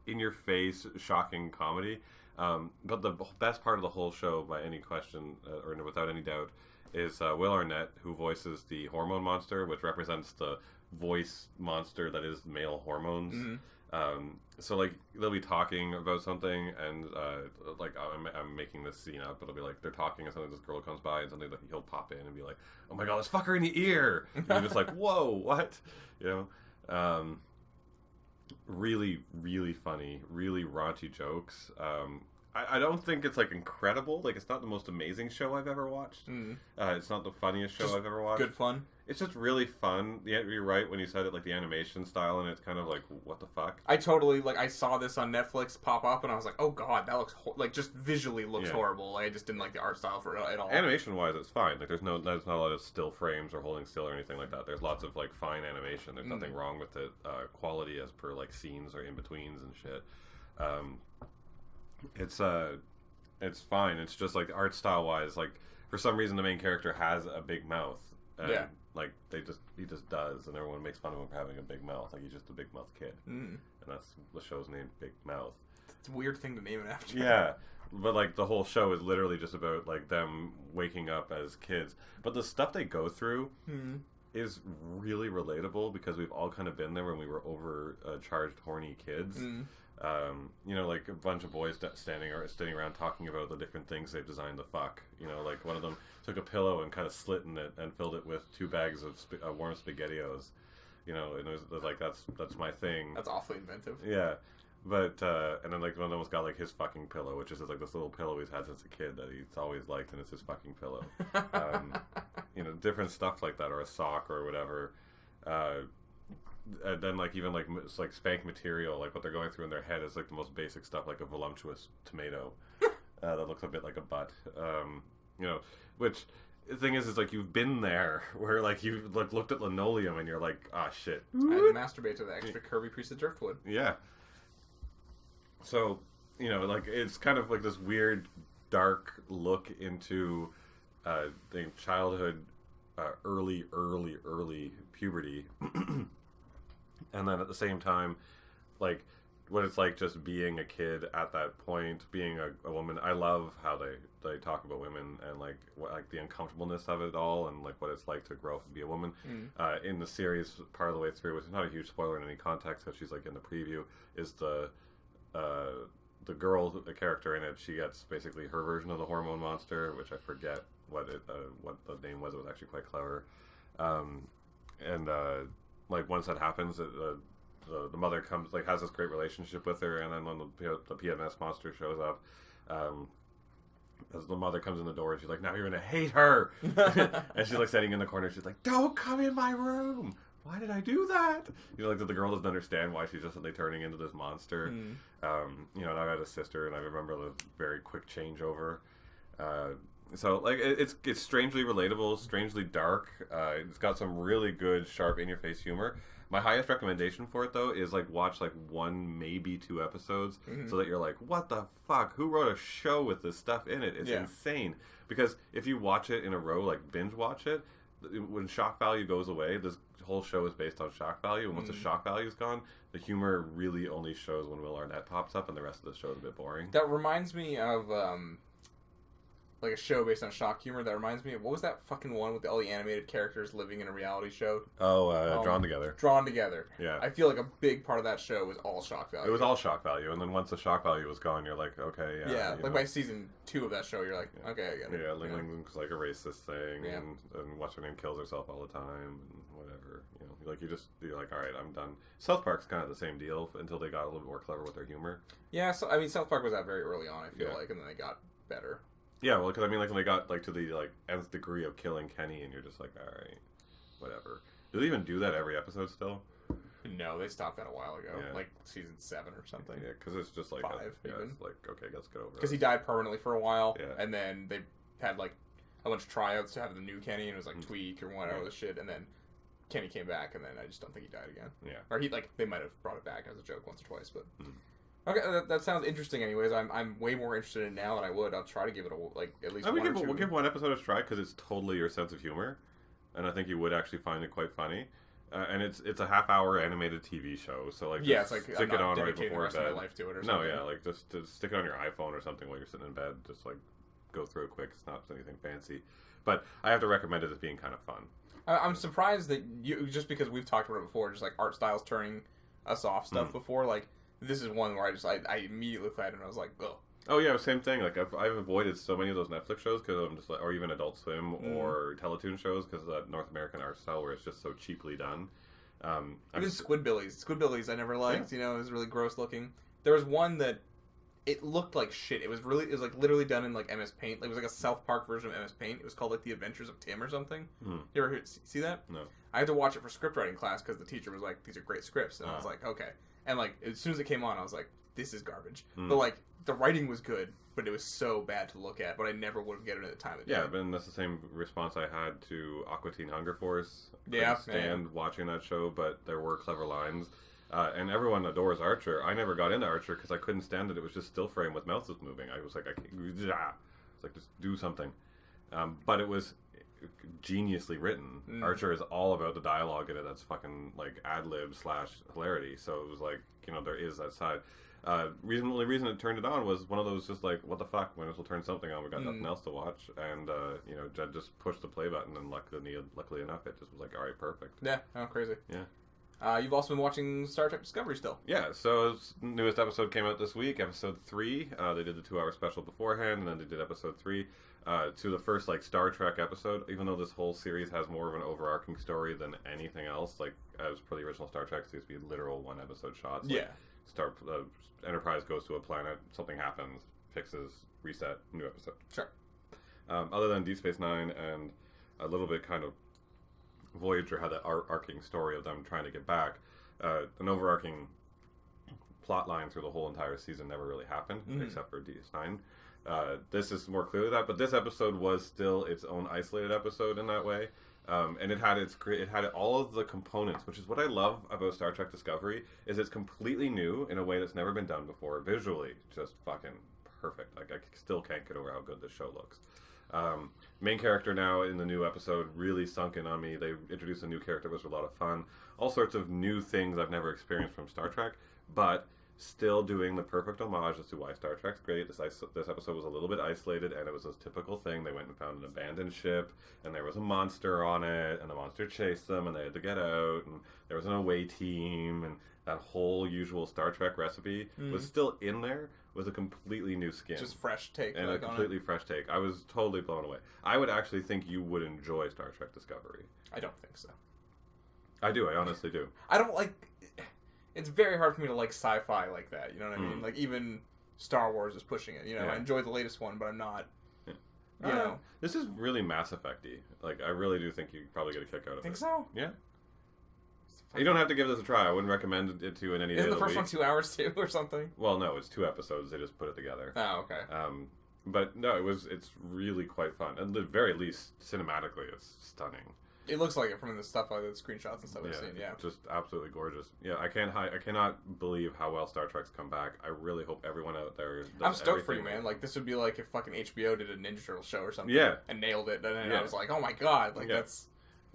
S2: in your face, shocking comedy. But the best part of the whole show, by any question or without any doubt, is Will Arnett, who voices the hormone monster, which represents the voice monster that is male hormones. So like they'll be talking about something, and like I'm making this scene up, but it'll be like they're talking, and suddenly this girl comes by, and suddenly like, he'll pop in and be like, "Oh my god, let's fuck her in the ear!" And you're just like, "Whoa, what?" You know. Really, really funny, really raunchy jokes. I don't think it's like incredible. Like, it's not the most amazing show I've ever watched. It's not the funniest show I've ever watched.
S1: Good fun.
S2: It's just really fun. Yeah, you're right when you said it, like the animation style, and it's kind of like, what the fuck?
S1: I totally I saw this on Netflix pop up, and I was like, oh god, that looks just visually looks horrible. Like, I just didn't like the art style for it at all.
S2: Animation wise, it's fine. Like there's not a lot of still frames or holding still or anything like that. There's lots of like fine animation. There's nothing wrong with it. Quality as per like scenes or in betweens and shit. It's fine. It's just like art style wise, like for some reason the main character has a big mouth. And, like he just does, and everyone makes fun of him for having a big mouth. Like he's just a big mouth kid, and that's the show's name, Big Mouth.
S1: It's a weird thing to name it after.
S2: Yeah, but like the whole show is literally just about like them waking up as kids. But the stuff they go through is really relatable because we've all kind of been there when we were overcharged, horny kids. You know, like a bunch of boys standing around talking about the different things they've designed to fuck. You know, like one of them took a pillow and kind of slit in it and filled it with 2 bags of warm SpaghettiOs. You know, and it was like, that's my thing.
S1: That's awfully inventive.
S2: Yeah. But, and then like one of them was got like his fucking pillow, which is like this little pillow he's had since a kid that he's always liked, and it's his fucking pillow. You know, different stuff like that, or a sock or whatever. And then like even like it's like spank material, like what they're going through in their head is like the most basic stuff, like a voluptuous tomato that looks a bit like a butt. You know, which the thing is like you've been there where like you've like looked at linoleum and you're like, ah, shit.
S1: I masturbate to the extra curvy piece of driftwood.
S2: Yeah. So, you know, like it's kind of like this weird dark look into the childhood, early puberty. And then at the same time, like, what it's like just being a kid at that point, being a woman. I love how they talk about women and, like, the uncomfortableness of it all and, like, what it's like to grow up and be a woman. In the series, part of the way through, which is not a huge spoiler in any context, because she's, like, in the preview, is the girl, the character in it, she gets basically her version of the hormone monster, which I forget what the name was. It was actually quite clever. Like once that happens, the mother comes, like, has this great relationship with her, and then when the PMS monster shows up, as the mother comes in the door, and she's like, "Now you're gonna hate her," and she's like standing in the corner. She's like, "Don't come in my room. Why did I do that?" You know, like the girl doesn't understand why she's just suddenly turning into this monster. You know, and I had a sister, and I remember the very quick changeover. So, like, it's strangely relatable, strangely dark. It's got some really good, sharp, in-your-face humor. My highest recommendation for it, though, is, like, watch, like, 1, maybe 2 episodes, so that you're like, what the fuck? Who wrote a show with this stuff in it? It's insane. Because if you watch it in a row, like, binge watch it, when shock value goes away, this whole show is based on shock value, and once the shock value is gone, the humor really only shows when Will Arnett pops up, and the rest of the show is a bit boring.
S1: That reminds me of, like a show based on shock humor. That reminds me of, what was that fucking one with all the animated characters living in a reality show?
S2: Drawn Together.
S1: Drawn Together.
S2: Yeah.
S1: I feel like a big part of that show was all shock value.
S2: It was all shock value, and then once the shock value was gone, you're like, okay, yeah.
S1: Yeah, like by season 2 of that show, you're like, okay, I get it.
S2: Yeah, Ling Ling's like a racist thing, and what's her name kills herself all the time, and whatever. You know, like you're like, all right, I'm done. South Park's kind of the same deal until they got a little bit more clever with their humor.
S1: Yeah, so I mean, South Park was that very early on, I feel like, and then they got better.
S2: Yeah, well, because I mean, like when they got like to the like nth degree of killing Kenny, and you're just like, all right, whatever. Do they even do that every episode still?
S1: No, they stopped that a while ago, like season 7 or something.
S2: Yeah, because it's just like
S1: 5
S2: even. It's like, okay, let's get over it.
S1: Because he died permanently for a while, and then they had like a bunch of tryouts to have the new Kenny, and it was like Tweak or whatever the shit, and then Kenny came back, and then I just don't think he died again.
S2: Yeah,
S1: or they might have brought it back as a joke once or twice, but. Okay, that sounds interesting. Anyways, I'm way more interested in it now than I would. I'll try to give it at least.
S2: We'll give one episode a try because it's totally your sense of humor, and I think you would actually find it quite funny. And it's a half-hour animated TV show, so like
S1: it's like
S2: stick it on right before
S1: the rest
S2: bed.
S1: Of my life to it or something.
S2: No, yeah, like just stick it on your iPhone or something while you're sitting in bed. Just like go through it quick. It's not anything fancy, but I have to recommend it as being kind of fun.
S1: I'm surprised that you, just because we've talked about it before, just like art styles turning us off stuff before. Like, this is one where I immediately played it and I was like, oh.
S2: Oh yeah, same thing. Like I've avoided so many of those Netflix shows because I'm just like, or even Adult Swim or Teletoon shows because of that North American art style where it's just so cheaply done.
S1: Even Squidbillies I never liked. You know, it was really gross looking. There was one that it looked like shit. It was like literally done in like MS Paint. Like, it was like a South Park version of MS Paint. It was called like The Adventures of Tim or something. You ever see that?
S2: No.
S1: I had to watch it for script writing class because the teacher was like, "These are great scripts," and I was like, "Okay." And like as soon as it came on, I was like, "This is garbage." But like the writing was good, but it was so bad to look at. But I never would have given it the time of day.
S2: Yeah, but that's the same response I had to Aqua Teen Hunger Force.
S1: Yeah,
S2: stand watching that show, but there were clever lines. And everyone adores Archer. I never got into Archer because I couldn't stand it. It was just still frame with mouths moving. I was like, it's like, just do something. But it was geniusly written. Archer is all about the dialogue in it. That's fucking like ad-lib / hilarity. So it was like, you know, there is that side. The only reason it turned it on was one of those just like, what the fuck, when we'll turn something on, we got nothing else to watch, and you know, Jed just pushed the play button, and luckily enough, it just was like, alright, perfect.
S1: Yeah, crazy.
S2: Yeah.
S1: You've also been watching Star Trek Discovery still.
S2: Yeah, so newest episode came out this week, episode 3. They did the 2-hour special beforehand, and then they did episode 3. To the first like Star Trek episode, even though this whole series has more of an overarching story than anything else, like as per the original Star Trek, it used to be literal 1-episode shots. Like, Enterprise goes to a planet, something happens, fixes, reset, new episode.
S1: Sure.
S2: Other than Deep Space Nine and a little bit kind of Voyager had that arcing story of them trying to get back, an overarching plot line through the whole entire season never really happened, except for DS9. This is more clearly that, but this episode was still its own isolated episode in that way. And it had all of the components, which is what I love about Star Trek Discovery, is it's completely new in a way that's never been done before. Visually, just fucking perfect. Like, I still can't get over how good this show looks. Main character now in the new episode really sunk in on me. They introduced a new character, which was a lot of fun. All sorts of new things I've never experienced from Star Trek, but still doing the perfect homage as to why Star Trek's great. This episode was a little bit isolated, and it was this typical thing. They went and found an abandoned ship, and there was a monster on it, and the monster chased them, and they had to get out, and there was an away team, and that whole usual Star Trek recipe was still in there with a completely new skin.
S1: Just fresh take.
S2: And like, a completely fresh take. I was totally blown away. I would actually think you would enjoy Star Trek Discovery.
S1: I don't think so.
S2: I do. I honestly do.
S1: I don't like... It's very hard for me to like sci-fi like that, you know what I mean? Like, even Star Wars is pushing it, you know? I enjoyed the latest one, but I'm not, you know.
S2: This is really Mass Effect-y. Like, I really do think you probably get a kick out of it.
S1: Think so?
S2: Yeah. You don't have to give this a try. I wouldn't recommend it to you in any day of the week.
S1: Isn't the first one 2 hours too, or something?
S2: Well, no, it's 2 episodes. They just put it together.
S1: Oh, okay.
S2: But no, it's really quite fun. At the very least, cinematically, it's stunning.
S1: It looks like it from the stuff, like the screenshots and stuff I've seen. Yeah,
S2: just absolutely gorgeous. Yeah, I cannot believe how well Star Trek's come back. I really hope everyone out there.
S1: I'm stoked for you, man. Like, this would be like if fucking HBO did a Ninja Turtle show or something.
S2: Yeah,
S1: and nailed it. And then I was like, oh my god, like that's.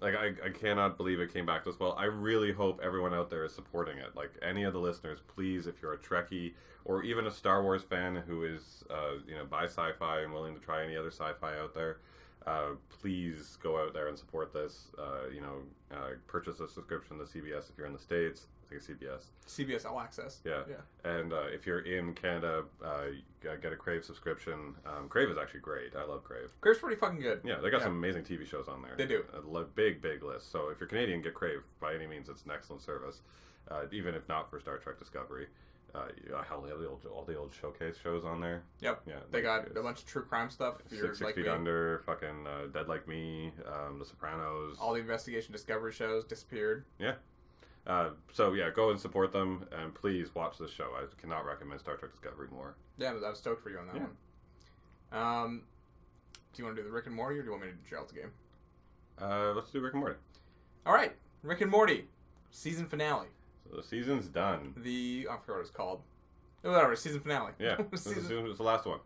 S2: Like, I cannot believe it came back this well. I really hope everyone out there is supporting it. Like, any of the listeners, please, if you're a Trekkie or even a Star Wars fan who is, by sci-fi and willing to try any other sci-fi out there, please go out there and support this. Purchase a subscription to CBS if you're in the States. I think it's CBS.
S1: CBS All Access.
S2: Yeah. And if you're in Canada, get a Crave subscription. Crave is actually great. I love Crave.
S1: Crave's pretty fucking good.
S2: Yeah, they got some amazing TV shows on there.
S1: They do.
S2: A big list. So if you're Canadian, get Crave. By any means, it's an excellent service. Even if not for Star Trek Discovery. Hell, they have all the old showcase shows on there.
S1: Yep. Yeah. They got a bunch of true crime stuff. If you're
S2: 6 Feet Under, fucking Dead Like Me, The Sopranos.
S1: All the investigation Discovery shows, Disappeared.
S2: Yeah. Go and support them, and please watch this show. I cannot recommend Star Trek Discovery more.
S1: Yeah, I was stoked for you on that one. Do you want to do the Rick and Morty, or do you want me to do Gerald's game?
S2: Let's do Rick and Morty.
S1: All right, Rick and Morty, season finale.
S2: So the season's done.
S1: I forgot what it's called. Whatever, season finale.
S2: Yeah, it's the last one.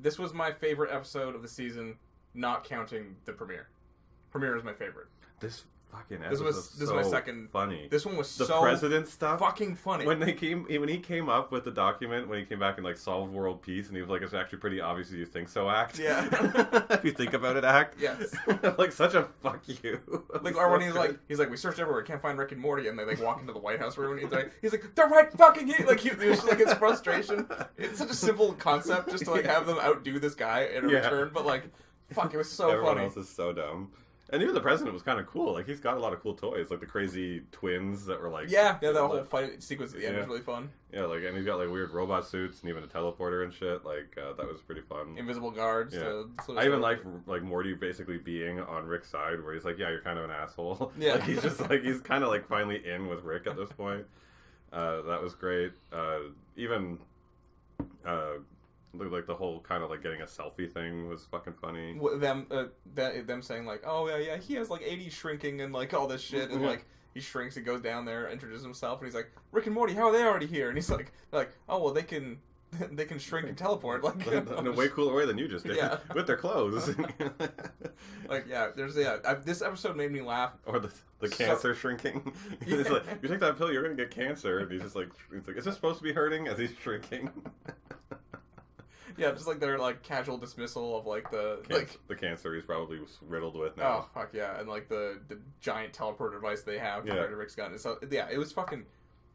S1: This was my favorite episode of the season, not counting the premiere. Premiere is my favorite.
S2: This fucking
S1: This
S2: episode's
S1: is
S2: so
S1: my second
S2: funny.
S1: This one was
S2: the
S1: so
S2: president stuff
S1: fucking funny.
S2: when he came up with the document, when he came back and like solved world peace, and he was like, "It's actually pretty obvious you think so, act."
S1: Yeah.
S2: If you think about it, act.
S1: Yes.
S2: Like such a fuck you.
S1: Like,
S2: So
S1: or when
S2: good.
S1: he's like, we searched everywhere, can't find Rick and Morty, and they like walk into the White House room, and he's like, they're right fucking here. Like, it was just like his frustration. It's such a simple concept just to like have them outdo this guy in a return, but like, fuck, it was so
S2: Everyone
S1: funny.
S2: else is so dumb. And even the president was kind of cool. Like, he's got a lot of cool toys, like the crazy twins that were like...
S1: Yeah, that whole fight sequence at the end was really fun.
S2: Yeah, like, and he's got like weird robot suits and even a teleporter and shit. Like, that was pretty fun.
S1: Invisible guards.
S2: Yeah. I even like Morty basically being on Rick's side, where he's like, "Yeah, you're kind of an asshole."
S1: Yeah,
S2: like, he's just like he's kind of like finally in with Rick at this point. That was great. Even like the whole kind of like getting a selfie thing was fucking funny.
S1: Them saying like, "Oh yeah, he has like 80 shrinking and like all this shit," and like he shrinks and goes down there, introduces himself, and he's like, "Rick and Morty, how are they already here?" And he's like, "Oh well, they can shrink and teleport like
S2: in a way cooler way than you just did."
S1: Yeah.
S2: With their clothes.
S1: Like, yeah, this episode made me laugh.
S2: Or the cancer shrinking.
S1: Yeah.
S2: It's like, you take that pill, you're gonna get cancer, and he's just like, "Is this supposed to be hurting?" As he's shrinking.
S1: Yeah, just like their like casual dismissal of like the
S2: cancer he's probably riddled with now.
S1: Oh fuck yeah, and like the giant teleporter device they have compared to Rick's gun. And so yeah, it was fucking.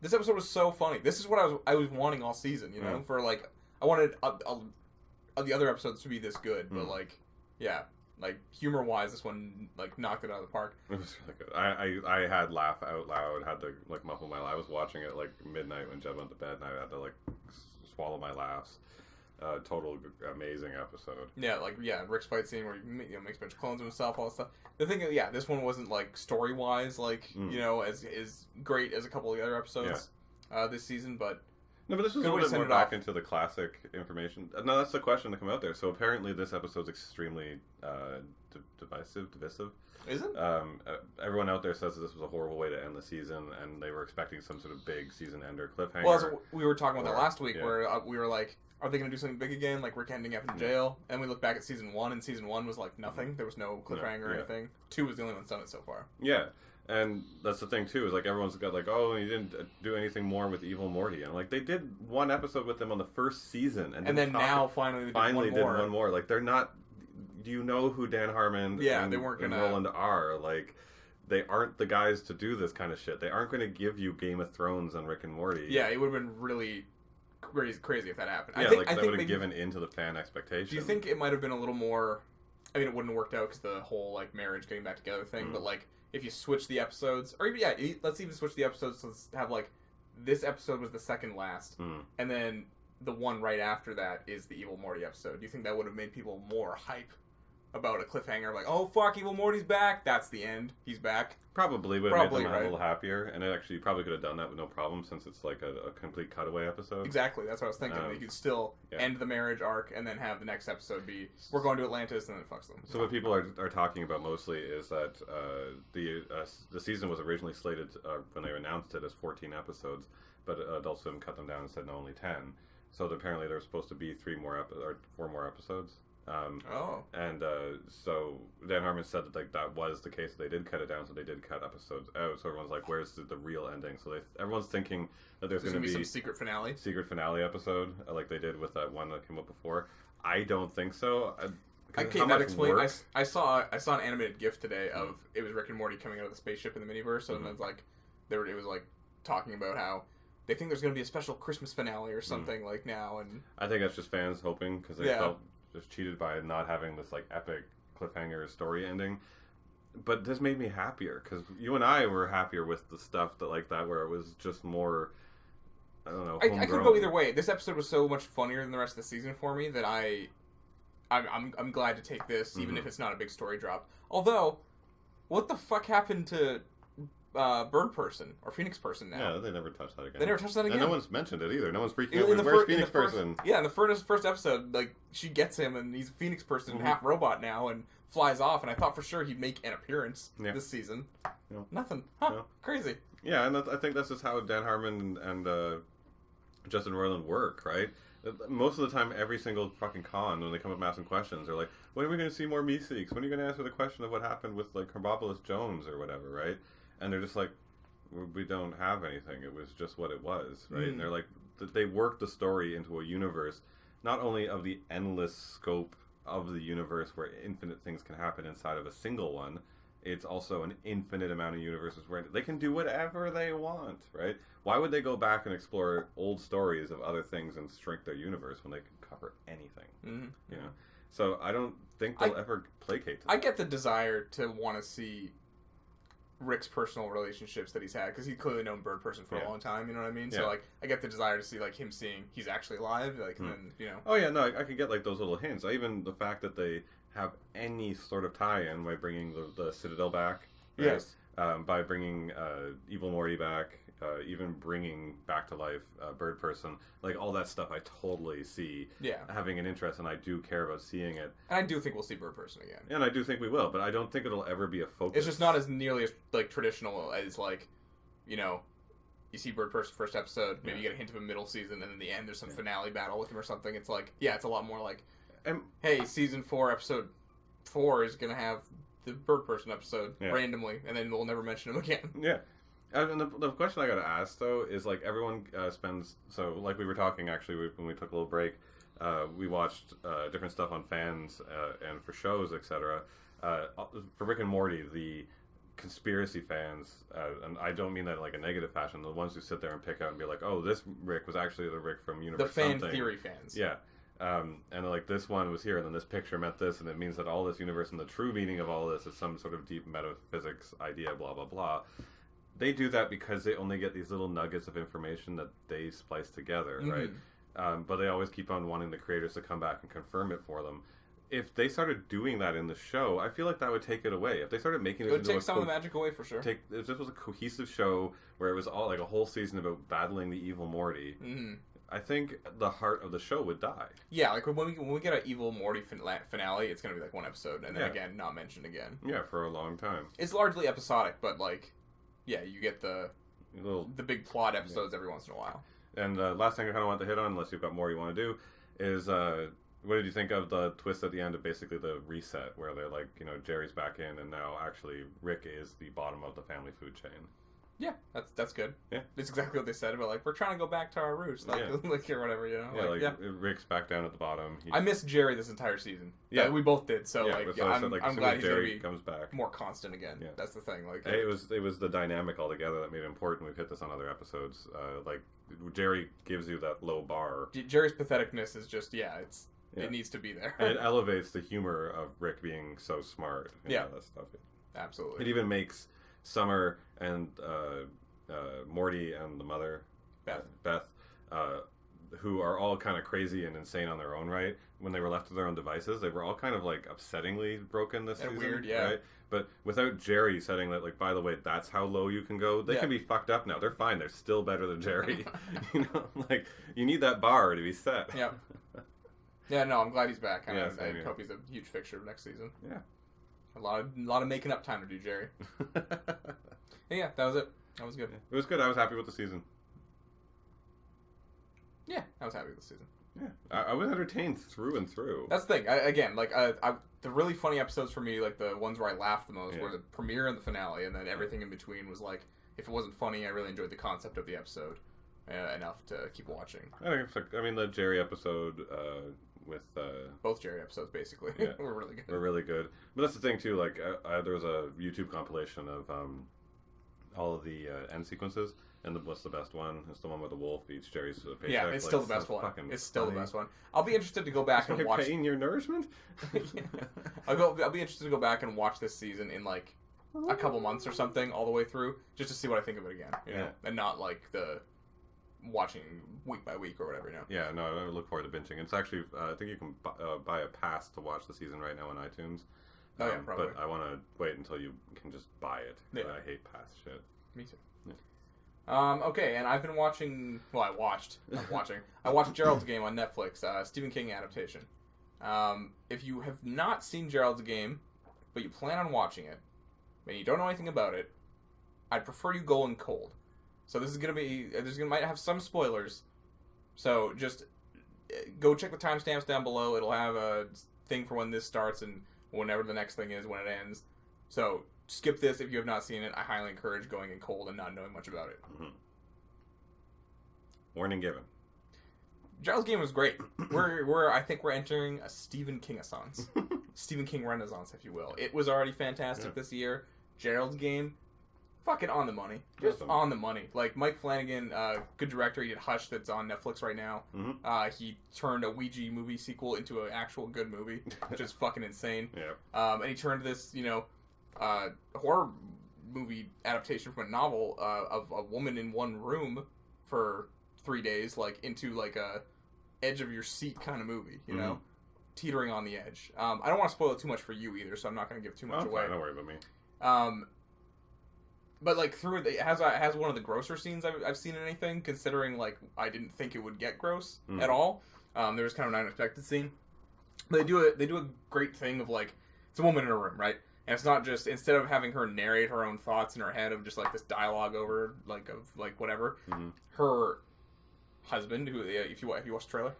S1: This episode was so funny. This is what I was wanting all season. You know, for like I wanted the other episodes to be this good, but like yeah, like humor wise, this one like knocked it out of the park.
S2: It was really good. I had laugh out loud. Had to like muffle my laugh. I was watching it like midnight when Jed went to bed, and I had to like swallow my laughs. Total amazing episode. Yeah, like Rick's fight scene where he makes a bunch of clones of himself, all that stuff. The thing is, this one wasn't like story wise like as great as a couple of the other episodes this season, but no, but this was a little bit more back into the classic information. No, that's the question to come out there. So apparently this episode's extremely divisive.
S1: Is it?
S2: Everyone out there says that this was a horrible way to end the season, and they were expecting some sort of big season ender cliffhanger.
S1: Well, we were talking about that last week, where we were like, are they going to do something big again, like Rick ending up in jail? And we look back at season 1, and season 1 was like nothing. There was no cliffhanger or anything. 2 was the only one that's done it so far. Yeah.
S2: And that's the thing too, is like everyone's got like, "Oh, you didn't do anything more with Evil Morty," and like they did one episode with him on the first season, and then now finally did one more. Like they're not. Do you know who Dan Harmon and,
S1: they weren't gonna...
S2: and Roland are? Like they aren't the guys to do this kind of shit. They aren't going to give you Game of Thrones and Rick and Morty.
S1: Yeah, it would have been really crazy if that happened.
S2: Yeah, I think that would have given into the fan expectation.
S1: Do you think it might have been a little more? I mean, it wouldn't have worked out because the whole like marriage getting back together thing, but like. If you switch the episodes, or even let's even switch the episodes to have like this episode was the second last, and then the one right after that is the Evil Morty episode. Do you think that would have made people more hype about a cliffhanger? Like, oh fuck, Evil Morty's back. That's the end. He's back.
S2: Probably would have made them a little happier, and it actually probably could have done that with no problem since it's like a complete cutaway episode.
S1: Exactly, that's what I was thinking. You could still end the marriage arc and then have the next episode be we're going to Atlantis and then it fucks them.
S2: So what people are talking about mostly is that the season was originally slated when they announced it as 14 episodes, but Adult Swim cut them down and said no, only 10. So apparently there were supposed to be 4 more episodes. And so Dan Harmon said that like that was the case. They did cut it down, so they did cut episodes out. So everyone's like, "Where's the real ending?" So everyone's thinking that there's going to be
S1: some secret finale
S2: episode, like they did with that one that came up before. I don't think so.
S1: Okay, that explains. I saw an animated GIF today of it was Rick and Morty coming out of the spaceship in the miniverse, and it's like it was like talking about how they think there's going to be a special Christmas finale or something like now. And
S2: I think that's just fans hoping because they felt just cheated by not having this like epic cliffhanger story ending. But this made me happier because you and I were happier with the stuff that like that where it was just more. I don't know.
S1: I could go either way. This episode was so much funnier than the rest of the season for me that I'm glad to take this even if it's not a big story drop. Although, what the fuck happened to Bird Person or Phoenix Person now?
S2: Yeah, they never touched that again.
S1: And
S2: no one's mentioned it either. No one's freaking out. Where's Phoenix Person?
S1: In the first episode, like she gets him and he's a Phoenix Person, half robot now, and flies off. And I thought for sure he'd make an appearance this season. No. Nothing. Huh? No. Crazy.
S2: Yeah, and I think that's just how Dan Harmon and Justin Roiland work, right? Most of the time, every single fucking con, when they come up asking questions, they're like, when are we going to see more Meeseeks? When are you going to answer the question of what happened with, like, Herbopolis Jones or whatever, right? And they're just like, we don't have anything. It was just what it was, right? And they're like, they worked the story into a universe, not only of the endless scope of the universe where infinite things can happen inside of a single one, it's also an infinite amount of universes where they can do whatever they want, right? Why would they go back and explore old stories of other things and shrink their universe when they can cover anything? You know, so I don't think they'll ever placate to that.
S1: I get the desire to want to see Rick's personal relationships that he's had, because he's clearly known Bird Person for a long time, you know what I mean? So, like, I get the desire to see, like, him seeing he's actually alive, like, and then, you know.
S2: Oh, yeah, no, I can get, like, those little hints. Even the fact that they have any sort of tie-in by bringing the Citadel back. Right?
S1: Yes.
S2: By bringing Evil Morty back, even bringing back to life Bird Person. Like, all that stuff I totally see having an interest, and I do care about seeing it.
S1: And I do think we'll see Bird Person again.
S2: And I do think we will, but I don't think it'll ever be a focus.
S1: It's just not as nearly as, like, traditional as, like, you know, you see Bird Person first episode, maybe you get a hint of a middle season, and in the end there's some finale battle with him or something. It's like, it's a lot more like, hey, season 4, episode 4 is going to have the Bird Person episode randomly, and then we'll never mention him again.
S2: Yeah. And the question I got to ask, though, is, like, everyone spends... So, like we were talking, actually, when we took a little break, we watched different stuff on fans and for shows, etc. For Rick and Morty, the conspiracy fans, and I don't mean that in, like, a negative fashion, the ones who sit there and pick out and be like, oh, this Rick was actually the Rick from Universe
S1: The fan
S2: something.
S1: theory fans.
S2: Yeah. And like, this one was here, and then this picture meant this, and it means that all this universe and the true meaning of all this is some sort of deep metaphysics idea, blah, blah, blah. They do that because they only get these little nuggets of information that they splice together, right? But they always keep on wanting the creators to come back and confirm it for them. If they started doing that in the show, I feel like that would take it away. If they started making it,
S1: would take some of the magic away for sure.
S2: If this was a cohesive show where it was all like a whole season about battling the evil Morty, I think the heart of the show would die. Yeah,
S1: like when we get an evil Morty finale, it's gonna be like one episode, and then again, not mentioned again.
S2: Yeah, for a long time.
S1: It's largely episodic, but like, you get the big plot episodes every once in a while.
S2: And last thing I kind of want to hit on, unless you've got more you want to do, is what did you think of the twist at the end of basically the reset, where they're like, you know, Jerry's back in, and now actually Rick is the bottom of the family food chain?
S1: Yeah, that's good.
S2: Yeah,
S1: it's exactly what they said about, like, we're trying to go back to our roots, like, like or whatever, you know.
S2: Yeah, Rick's back down at the bottom.
S1: I missed Jerry this entire season. Yeah, we both did. So I'm glad he's gonna be
S2: comes back
S1: more constant again. Yeah, that's the thing. Like,
S2: it was the dynamic altogether that made it important. We've hit this on other episodes. Like, Jerry gives you that low bar.
S1: Jerry's patheticness is just it needs to be there.
S2: And it elevates the humor of Rick being so smart. And all that stuff.
S1: Absolutely.
S2: It even makes Summer and Morty and the mother, Beth, who are all kind of crazy and insane on their own right, when they were left to their own devices, they were all kind of, like, upsettingly broken this season.
S1: Weird,
S2: right? But without Jerry setting that, like, by the way, that's how low you can go, they can be fucked up now. They're fine. They're still better than Jerry. You know, like, you need that bar to be set.
S1: Yeah. Yeah, no, I'm glad he's back. I hope he's a huge fixture of next season.
S2: Yeah.
S1: A lot of making up time to do, Jerry. Yeah, that was it. That was good.
S2: It was good. I was happy with the season.
S1: Yeah, I was happy with the season.
S2: Yeah, I was entertained through and through.
S1: That's the thing. The really funny episodes for me, like the ones where I laughed the most, were the premiere and the finale, and then everything in between was like, if it wasn't funny, I really enjoyed the concept of the episode enough to keep watching.
S2: I mean, the Jerry episode with
S1: both Jerry episodes basically were really good.
S2: Were really good. But that's the thing too. Like, there was a YouTube compilation of all of the end sequences. And what's the best one? It's the one where the wolf eats Jerry's paycheck.
S1: Yeah, it's still the best one. It's still the best one. I'll be interested to go back and watch.
S2: Paying your nourishment.
S1: I'll be interested to go back and watch this season in like a couple months or something, all the way through, just to see what I think of it again. You know? And not like the watching week by week or whatever. You know.
S2: Yeah, no, I look forward to binging. It's actually, I think you can buy a pass to watch the season right now on iTunes.
S1: Oh yeah, probably.
S2: But I want to wait until you can just buy it. Yeah. I hate pass shit.
S1: Me too. Okay, and I've been watching... Well, I watched Gerald's Game on Netflix, Stephen King adaptation. If you have not seen Gerald's Game, but you plan on watching it, and you don't know anything about it, I'd prefer you go in cold. So this is going to be... might have some spoilers, so just go check the timestamps down below. It'll have a thing for when this starts and whenever the next thing is when it ends. So skip this if you have not seen it. I highly encourage going in cold and not knowing much about it.
S2: Mm-hmm. Warning given.
S1: Gerald's game was great. I think we're entering a Stephen King renaissance. Stephen King renaissance, if you will. It was already fantastic this year. Gerald's game, fucking on the money. Just
S2: awesome.
S1: On the money. Like, Mike Flanagan, good director. He did Hush, that's on Netflix right now.
S2: Mm-hmm.
S1: He turned a Ouija movie sequel into an actual good movie, which is fucking insane.
S2: Yeah.
S1: And he turned this, horror movie adaptation from a novel of a woman in one room for 3 days, like, into, like, a edge of your seat kind of movie, you know? Teetering on the edge. I don't want to spoil it too much for you either, so I'm not going to give too much away.
S2: Fine, don't worry about me.
S1: But, like, through it, it has one of the grosser scenes I've seen in anything, considering, like, I didn't think it would get gross at all. There was kind of an unexpected scene. But they do a great thing of, like, it's a woman in a room, right? And it's not just, instead of having her narrate her own thoughts in her head of just, like, this dialogue over, like, of, like, whatever, her husband, who, if you watch the trailer.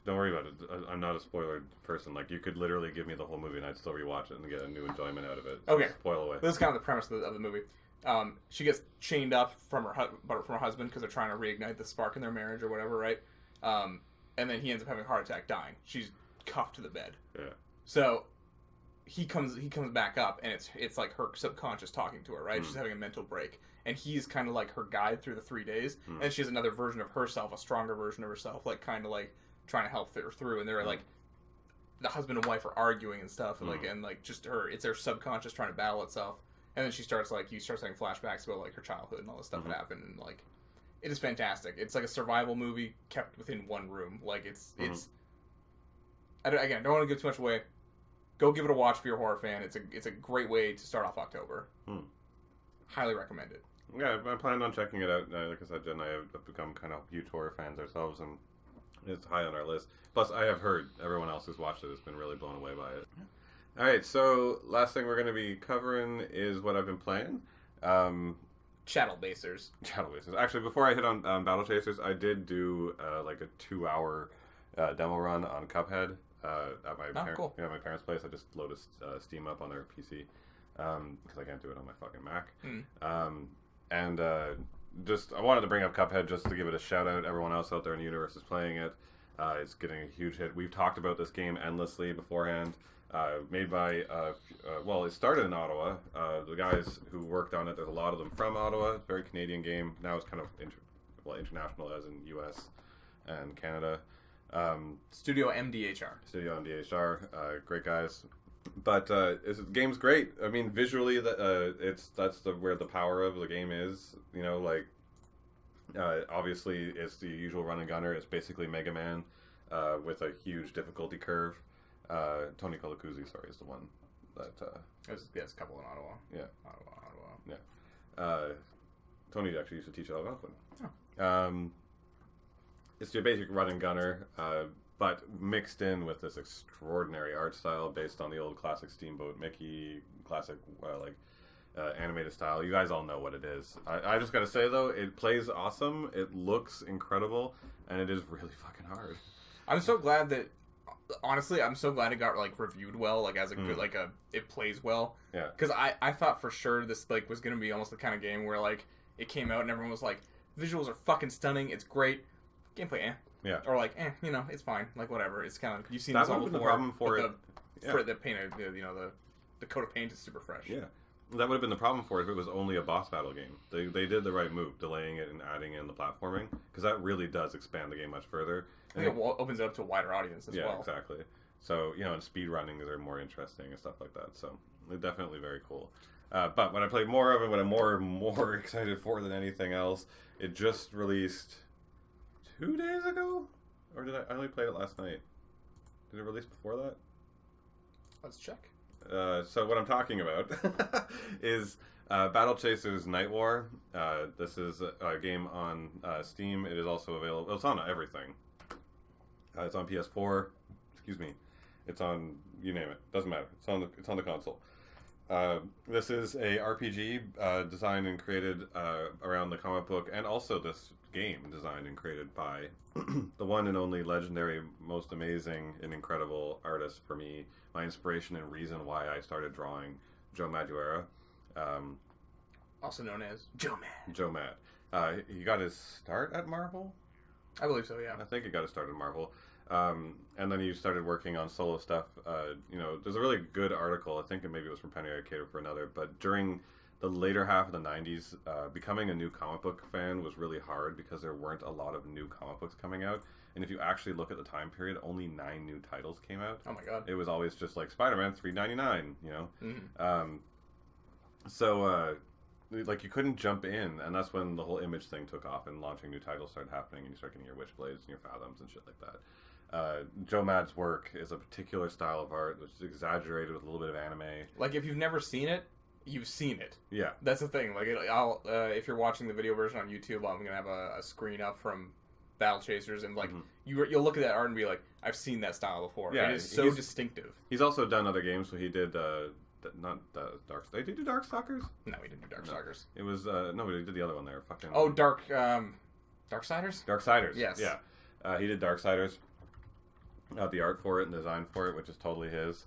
S2: Don't worry about it. I'm not a spoiler person. Like, you could literally give me the whole movie and I'd still rewatch it and get a new enjoyment out of it. So
S1: okay.
S2: Spoil away.
S1: This is kind of the premise of the movie. She gets chained up from her husband because they're trying to reignite the spark in their marriage or whatever, right? And then he ends up having a heart attack, dying. She's cuffed to the bed.
S2: Yeah.
S1: So he comes back up, and it's like her subconscious talking to her, right? She's having a mental break, and he's kind of like her guide through the 3 days. And she has another version of herself, a stronger version of herself, like kind of like trying to help her through. And they're like, the husband and wife are arguing and stuff, and like just it's their subconscious trying to battle itself. And then you start having flashbacks about like her childhood and all this stuff that happened, and like it is fantastic. It's like a survival movie kept within one room. Like it's I don't want to give too much away. Go give it a watch if you're a horror fan. It's a great way to start off October. Highly recommend it.
S2: Yeah, I plan on checking it out. Like I said, Jen and I have become kind of huge horror fans ourselves, and it's high on our list. Plus, I have heard everyone else who's watched it has been really blown away by it. Yeah. All right, so last thing we're going to be covering is what I've been playing.
S1: Chattel Basers.
S2: Actually, before I hit on Battle Chasers, I did do like a 2-hour demo run on Cuphead at my parents' place. I just loaded Steam up on their PC because I can't do it on my fucking Mac. And I wanted to bring up Cuphead just to give it a shout out. Everyone else out there in the universe is playing it. It's getting a huge hit. We've talked about this game endlessly beforehand. Made by, it started in Ottawa. The guys who worked on it, there's a lot of them from Ottawa. Very Canadian game. Now it's kind of international, as in U.S. and Canada.
S1: Studio MDHR.
S2: Great guys. But the game's great. I mean, visually, that's where the power of the game is. You know, like obviously it's the usual run and gunner. It's basically Mega Man with a huge difficulty curve. Tony Colacuzzi, is the one that...
S1: There's a couple in Ottawa.
S2: Yeah.
S1: Ottawa.
S2: Yeah. Tony actually used to teach at Algonquin.
S1: Oh.
S2: It's your basic run and gunner, but mixed in with this extraordinary art style based on the old classic Steamboat Mickey, classic, animated style. You guys all know what it is. I just gotta say, though, it plays awesome, it looks incredible, and it is really fucking hard.
S1: I'm so glad that... Honestly, I'm so glad it got like reviewed well, like as a good, like it plays well.
S2: Yeah.
S1: Because I thought for sure this like was gonna be almost the kind of game where like it came out and everyone was like, visuals are fucking stunning, it's great, gameplay,
S2: Yeah.
S1: Or like, it's fine, like whatever. It's kind of you've seen
S2: that
S1: this all before.
S2: The problem for it.
S1: The paint, the coat of paint is super fresh.
S2: Yeah. That would have been the problem for it if it was only a boss battle game. They did the right move, delaying it and adding in the platforming, because that really does expand the game much further.
S1: And it opens it up to a wider audience as well.
S2: Yeah, exactly. So, and speed running are more interesting and stuff like that. So, they're definitely very cool. But when I played more of it, what I'm more excited for than anything else, it just released 2 days ago? Or did I only play it last night? Did it release before that?
S1: Let's check.
S2: So what I'm talking about is Battle Chasers Night War. This is a game on Steam. It is also available. It's on everything. It's on PS4. Excuse me. It's on, you name it. Doesn't matter. It's on the console. This is a RPG designed and created around the comic book, and also this game designed and created by the one and only legendary, most amazing and incredible artist for me, my inspiration and reason why I started drawing, Joe Madureira.
S1: Also known as Joe Mad.
S2: Joe Mad. He got his start at Marvel?
S1: I believe so, yeah.
S2: I think he got his start at Marvel. And then he started working on solo stuff. There's a really good article, I think maybe it was from Penny Arcade or for another, but during the later half of the 90s, becoming a new comic book fan was really hard because there weren't a lot of new comic books coming out. And if you actually look at the time period, only 9 new titles came out.
S1: Oh my god.
S2: It was always just like Spider-Man $3.99, you know?
S1: Mm-hmm.
S2: Like, you couldn't jump in, and that's when the whole Image thing took off and launching new titles started happening, and you start getting your Witchblades and your Fathoms and shit like that. Joe Mad's work is a particular style of art that's exaggerated with a little bit of anime.
S1: Like, if you've never seen it, you've seen it.
S2: Yeah.
S1: That's the thing. Like, if you're watching the video version on YouTube, I'm going to have a screen up from Battle Chasers, and, like, you'll look at that art and be like, I've seen that style before.
S2: Yeah,
S1: it is so distinctive.
S2: He's also done other games, so he did... Did he do Darkstalkers?
S1: No, he didn't do Darkstalkers.
S2: It was no, he did the other one there. Fucking
S1: Darksiders?
S2: Darksiders.
S1: Yes.
S2: Yeah. He did Darksiders. The art for it and the design for it, which is totally his.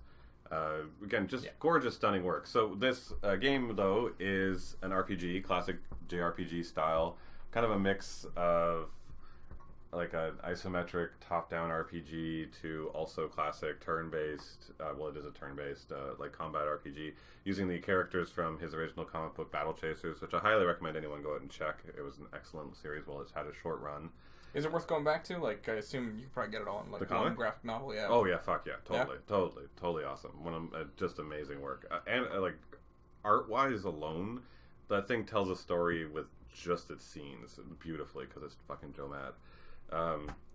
S2: Again, just gorgeous, stunning work. So this game, though, is an RPG, classic JRPG style, kind of a mix of like an isometric top-down RPG to also classic turn-based, it is a turn-based, like combat RPG, using the characters from his original comic book Battle Chasers, which I highly recommend anyone go out and check. It was an excellent series while it's had a short run.
S1: Is it worth going back to? Like, I assume you can probably get it all in like
S2: one
S1: graphic novel, yeah.
S2: Oh yeah, fuck yeah, totally awesome. One of just amazing work, and like art-wise alone, that thing tells a story with just its scenes beautifully because it's fucking Joe Mad.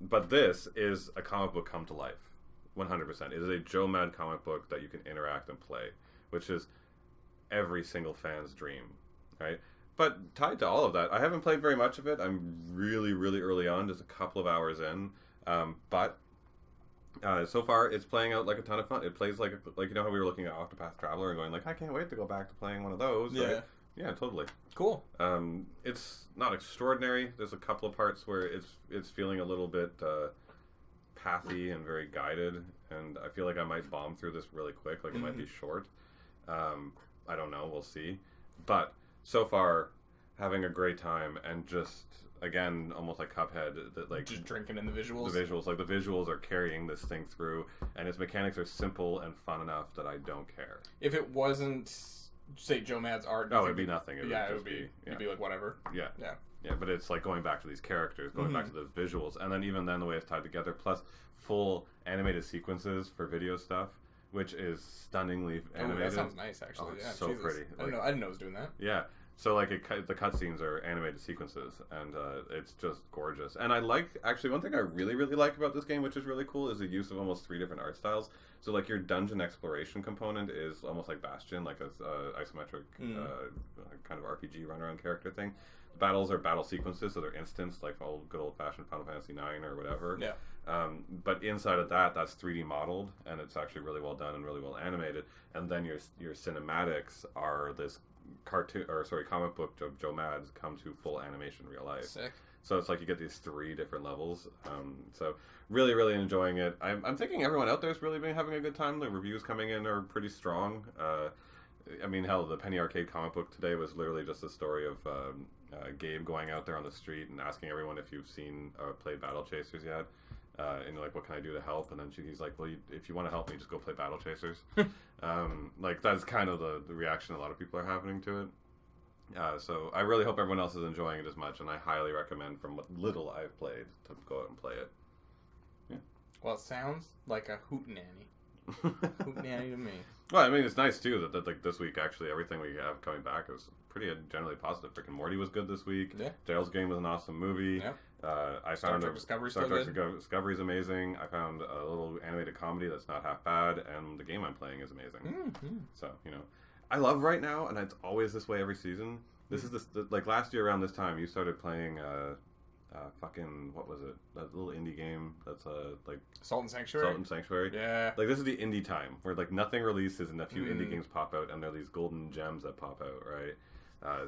S2: But this is a comic book come to life, 100%. It is a Joe Mad comic book that you can interact and play, which is every single fan's dream, right? But tied to all of that, I haven't played very much of it. I'm really, really early on, just a couple of hours in. But so far, it's playing out like a ton of fun. It plays like you know how we were looking at Octopath Traveler and going like, I can't wait to go back to playing one of those.
S1: Yeah.
S2: Right? Yeah, totally.
S1: Cool.
S2: It's not extraordinary. There's a couple of parts where it's feeling a little bit pathy and very guided, and I feel like I might bomb through this really quick. Like it might be short. I don't know. We'll see. But so far, having a great time, and just again, almost like Cuphead, that like
S1: just drinking in the visuals.
S2: The visuals are carrying this thing through, and its mechanics are simple and fun enough that I don't care.
S1: If it wasn't, say, Joe Mad's art,
S2: no, it'd be nothing.
S1: It'd be like whatever.
S2: Yeah. But it's like going back to these characters, going back to those visuals, and then even then the way it's tied together, plus full animated sequences for video stuff, which is stunningly animated.
S1: That sounds nice, actually.
S2: Oh, so pretty.
S1: I didn't know it was doing that.
S2: Yeah. So like the cutscenes are animated sequences, and it's just gorgeous. And I like, actually, one thing I really, really like about this game, which is really cool, is the use of almost 3 different art styles. So like your dungeon exploration component is almost like Bastion, like a isometric kind of RPG runaround character thing. The battles are battle sequences, so they're instanced, like good old-fashioned Final Fantasy IX or whatever.
S1: Yeah.
S2: But inside of that's 3D modeled, and it's actually really well done and really well animated. And then your cinematics are this comic book of Joe Mad's come to full animation real life.
S1: Sick.
S2: So it's like you get these 3 different levels. So really, really enjoying it. I'm thinking everyone out there's really been having a good time. The reviews coming in are pretty strong. I mean, hell, the Penny Arcade comic book today was literally just a story of Gabe going out there on the street and asking everyone if you've seen played Battle Chasers yet. And like, what can I do to help? And then he's like, well, if you want to help me, just go play Battle Chasers. Like, that's kind of the reaction a lot of people are having to it. So I really hope everyone else is enjoying it as much, and I highly recommend, from what little I've played, to go out and play it. Yeah.
S1: Well, it sounds like a hootenanny. Hootenanny to me.
S2: Well, I mean, it's nice too that like this week, actually, everything we have coming back is pretty generally positive. Freaking Morty was good this week.
S1: Yeah.
S2: Gerald's Game was an awesome movie.
S1: Yeah.
S2: I
S1: Star
S2: found
S1: Trek Discovery's
S2: Star
S1: still
S2: Trek
S1: good.
S2: Discovery's amazing. I found a little animated comedy that's not half bad, and the game I'm playing is amazing. So, I love right now, and it's always this way every season. This is like last year around this time, you started playing fucking, what was it? That little indie game that's like
S1: Salt and Sanctuary?
S2: Salt and Sanctuary.
S1: Yeah.
S2: Like, this is the indie time where like nothing releases and a few indie games pop out, and there are these golden gems that pop out, right?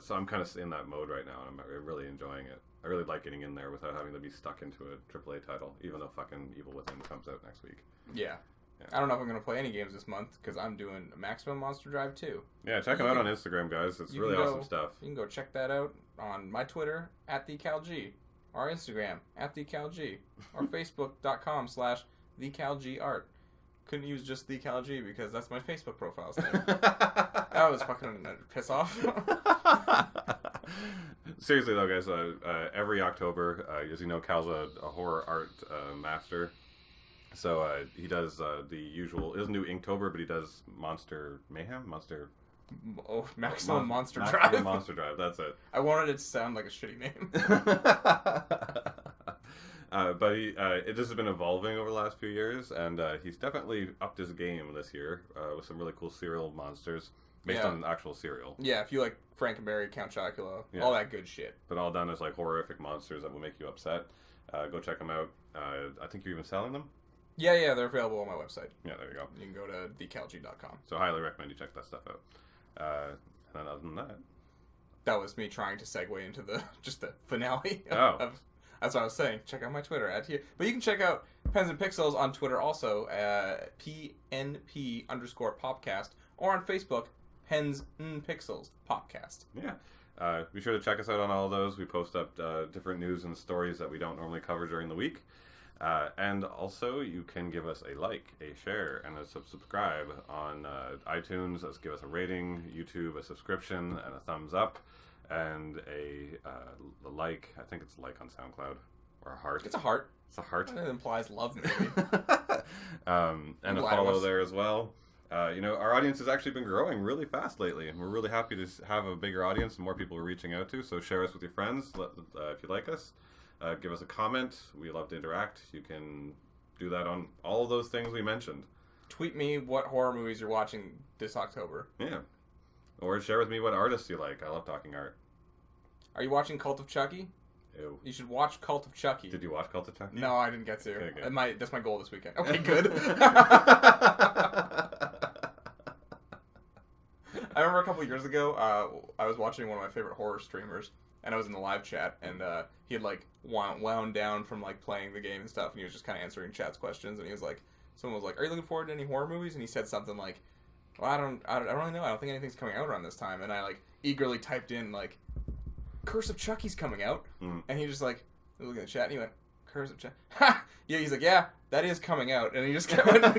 S2: So I'm kind of in that mode right now, and I'm really enjoying it. I really like getting in there without having to be stuck into a AAA title, even though fucking Evil Within comes out next week.
S1: Yeah. I don't know if I'm going to play any games this month, because I'm doing Maximum Monster Drive 2.
S2: Yeah, check them out on Instagram, guys. It's really awesome stuff.
S1: You can go check that out on my Twitter, @TheCalG, our Instagram, @TheCalG, or Facebook.com/TheCalGArt. Couldn't use just TheCalG because that's my Facebook profile's name. That was fucking a piss off.
S2: Seriously though, guys, every October, as you know, Cal's a horror art master. So he does the usual, isn't do Inktober, but he does Monster Mayhem?
S1: Maximum Monster Drive.
S2: Maximum Monster Drive, that's it.
S1: I wanted it to sound like a shitty name.
S2: But it just has been evolving over the last few years, and he's definitely upped his game this year with some really cool serial monsters based on actual cereal.
S1: Yeah, if you like Frankenberry, Count Chocula, all that good shit.
S2: But all done as like horrific monsters that will make you upset. Go check them out. I think you're even selling them?
S1: Yeah, they're available on my website.
S2: Yeah, there you go.
S1: You can go to thecalg.com.
S2: So I highly recommend you check that stuff out. And then other than that...
S1: That was me trying to segue into the finale. That's what I was saying. Check out my Twitter @here. But you can check out Pens and Pixels on Twitter also, PNP_Popcast, or on Facebook, Pens and Pixels Popcast.
S2: Yeah. Be sure to check us out on all of those. We post up different news and stories that we don't normally cover during the week. And also, you can give us a like, a share, and a subscribe on iTunes. Let's give us a rating, YouTube, a subscription, and a thumbs up, and a like. I think it's a like on SoundCloud, or a heart.
S1: It's a heart.
S2: It's a heart.
S1: It implies love, maybe.
S2: And a follow there as well. Our audience has actually been growing really fast lately, and we're really happy to have a bigger audience and more people we're reaching out to. So share us with your friends if you like us. Give us a comment. We love to interact. You can do that on all of those things we mentioned.
S1: Tweet me what horror movies you're watching this October.
S2: Yeah. Or share with me what artists you like. I love talking art.
S1: Are you watching Cult of Chucky?
S2: Ew.
S1: You should watch Cult of Chucky.
S2: Did you watch Cult of Chucky?
S1: No, I didn't get to.
S2: Okay,
S1: That's my goal this weekend. Okay, good. I remember a couple years ago, I was watching one of my favorite horror streamers, and I was in the live chat, and he had like wound down from like playing the game and stuff, and he was just kind of answering chat's questions, and he was like, someone was like, "Are you looking forward to any horror movies?" And he said something like, "Well, I don't really know. I don't think anything's coming out around this time." And I like eagerly typed in like, "Curse of Chucky's coming out," and he just like looking at the chat, and he went, "Curse of Chucky." Ha! Yeah, he's like, "Yeah, that is coming out," and he just kept going on.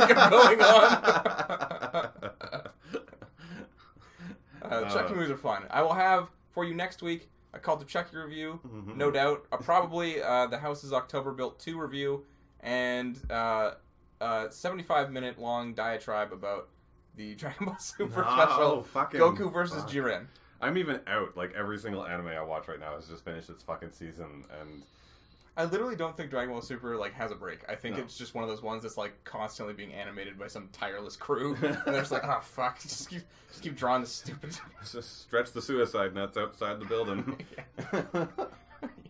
S1: Chucky movies are fun. I will have for you next week a Cult of Chucky review, no doubt. Probably the House's October Built 2 review, and 75-minute long diatribe about the Dragon Ball Super special Goku versus Jiren.
S2: I'm even out. Like, every single anime I watch right now has just finished its fucking season, and
S1: I literally don't think Dragon Ball Super like has a break. I think it's just one of those ones that's like constantly being animated by some tireless crew, and they're just like, "Oh fuck, just keep drawing this stupid."
S2: Just stretch the suicide nets outside the building.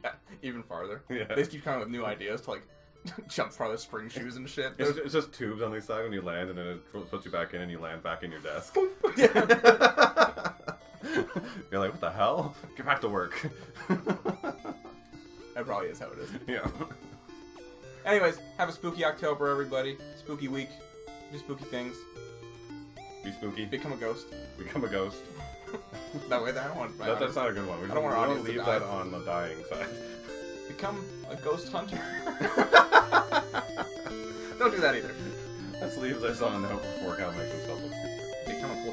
S1: Yeah, even farther.
S2: Yeah.
S1: They just keep coming up with new ideas to like jump farther, spring shoes and shit.
S2: It's just tubes on the side when you land, and then it puts you back in, and you land back in your desk.
S1: Yeah.
S2: You're like, what the hell? Get back to work.
S1: That probably is how it is.
S2: Yeah.
S1: Anyways, have a spooky October, everybody. Spooky week. Do spooky things.
S2: Be spooky.
S1: Become a ghost.
S2: Become a ghost.
S1: That way, I don't want.
S2: That's not a good one. We don't want to leave that on the dying side.
S1: Become a ghost hunter. Don't do that either.
S2: Let's leave this on a note before Cal makes himself look stupid.
S1: Become a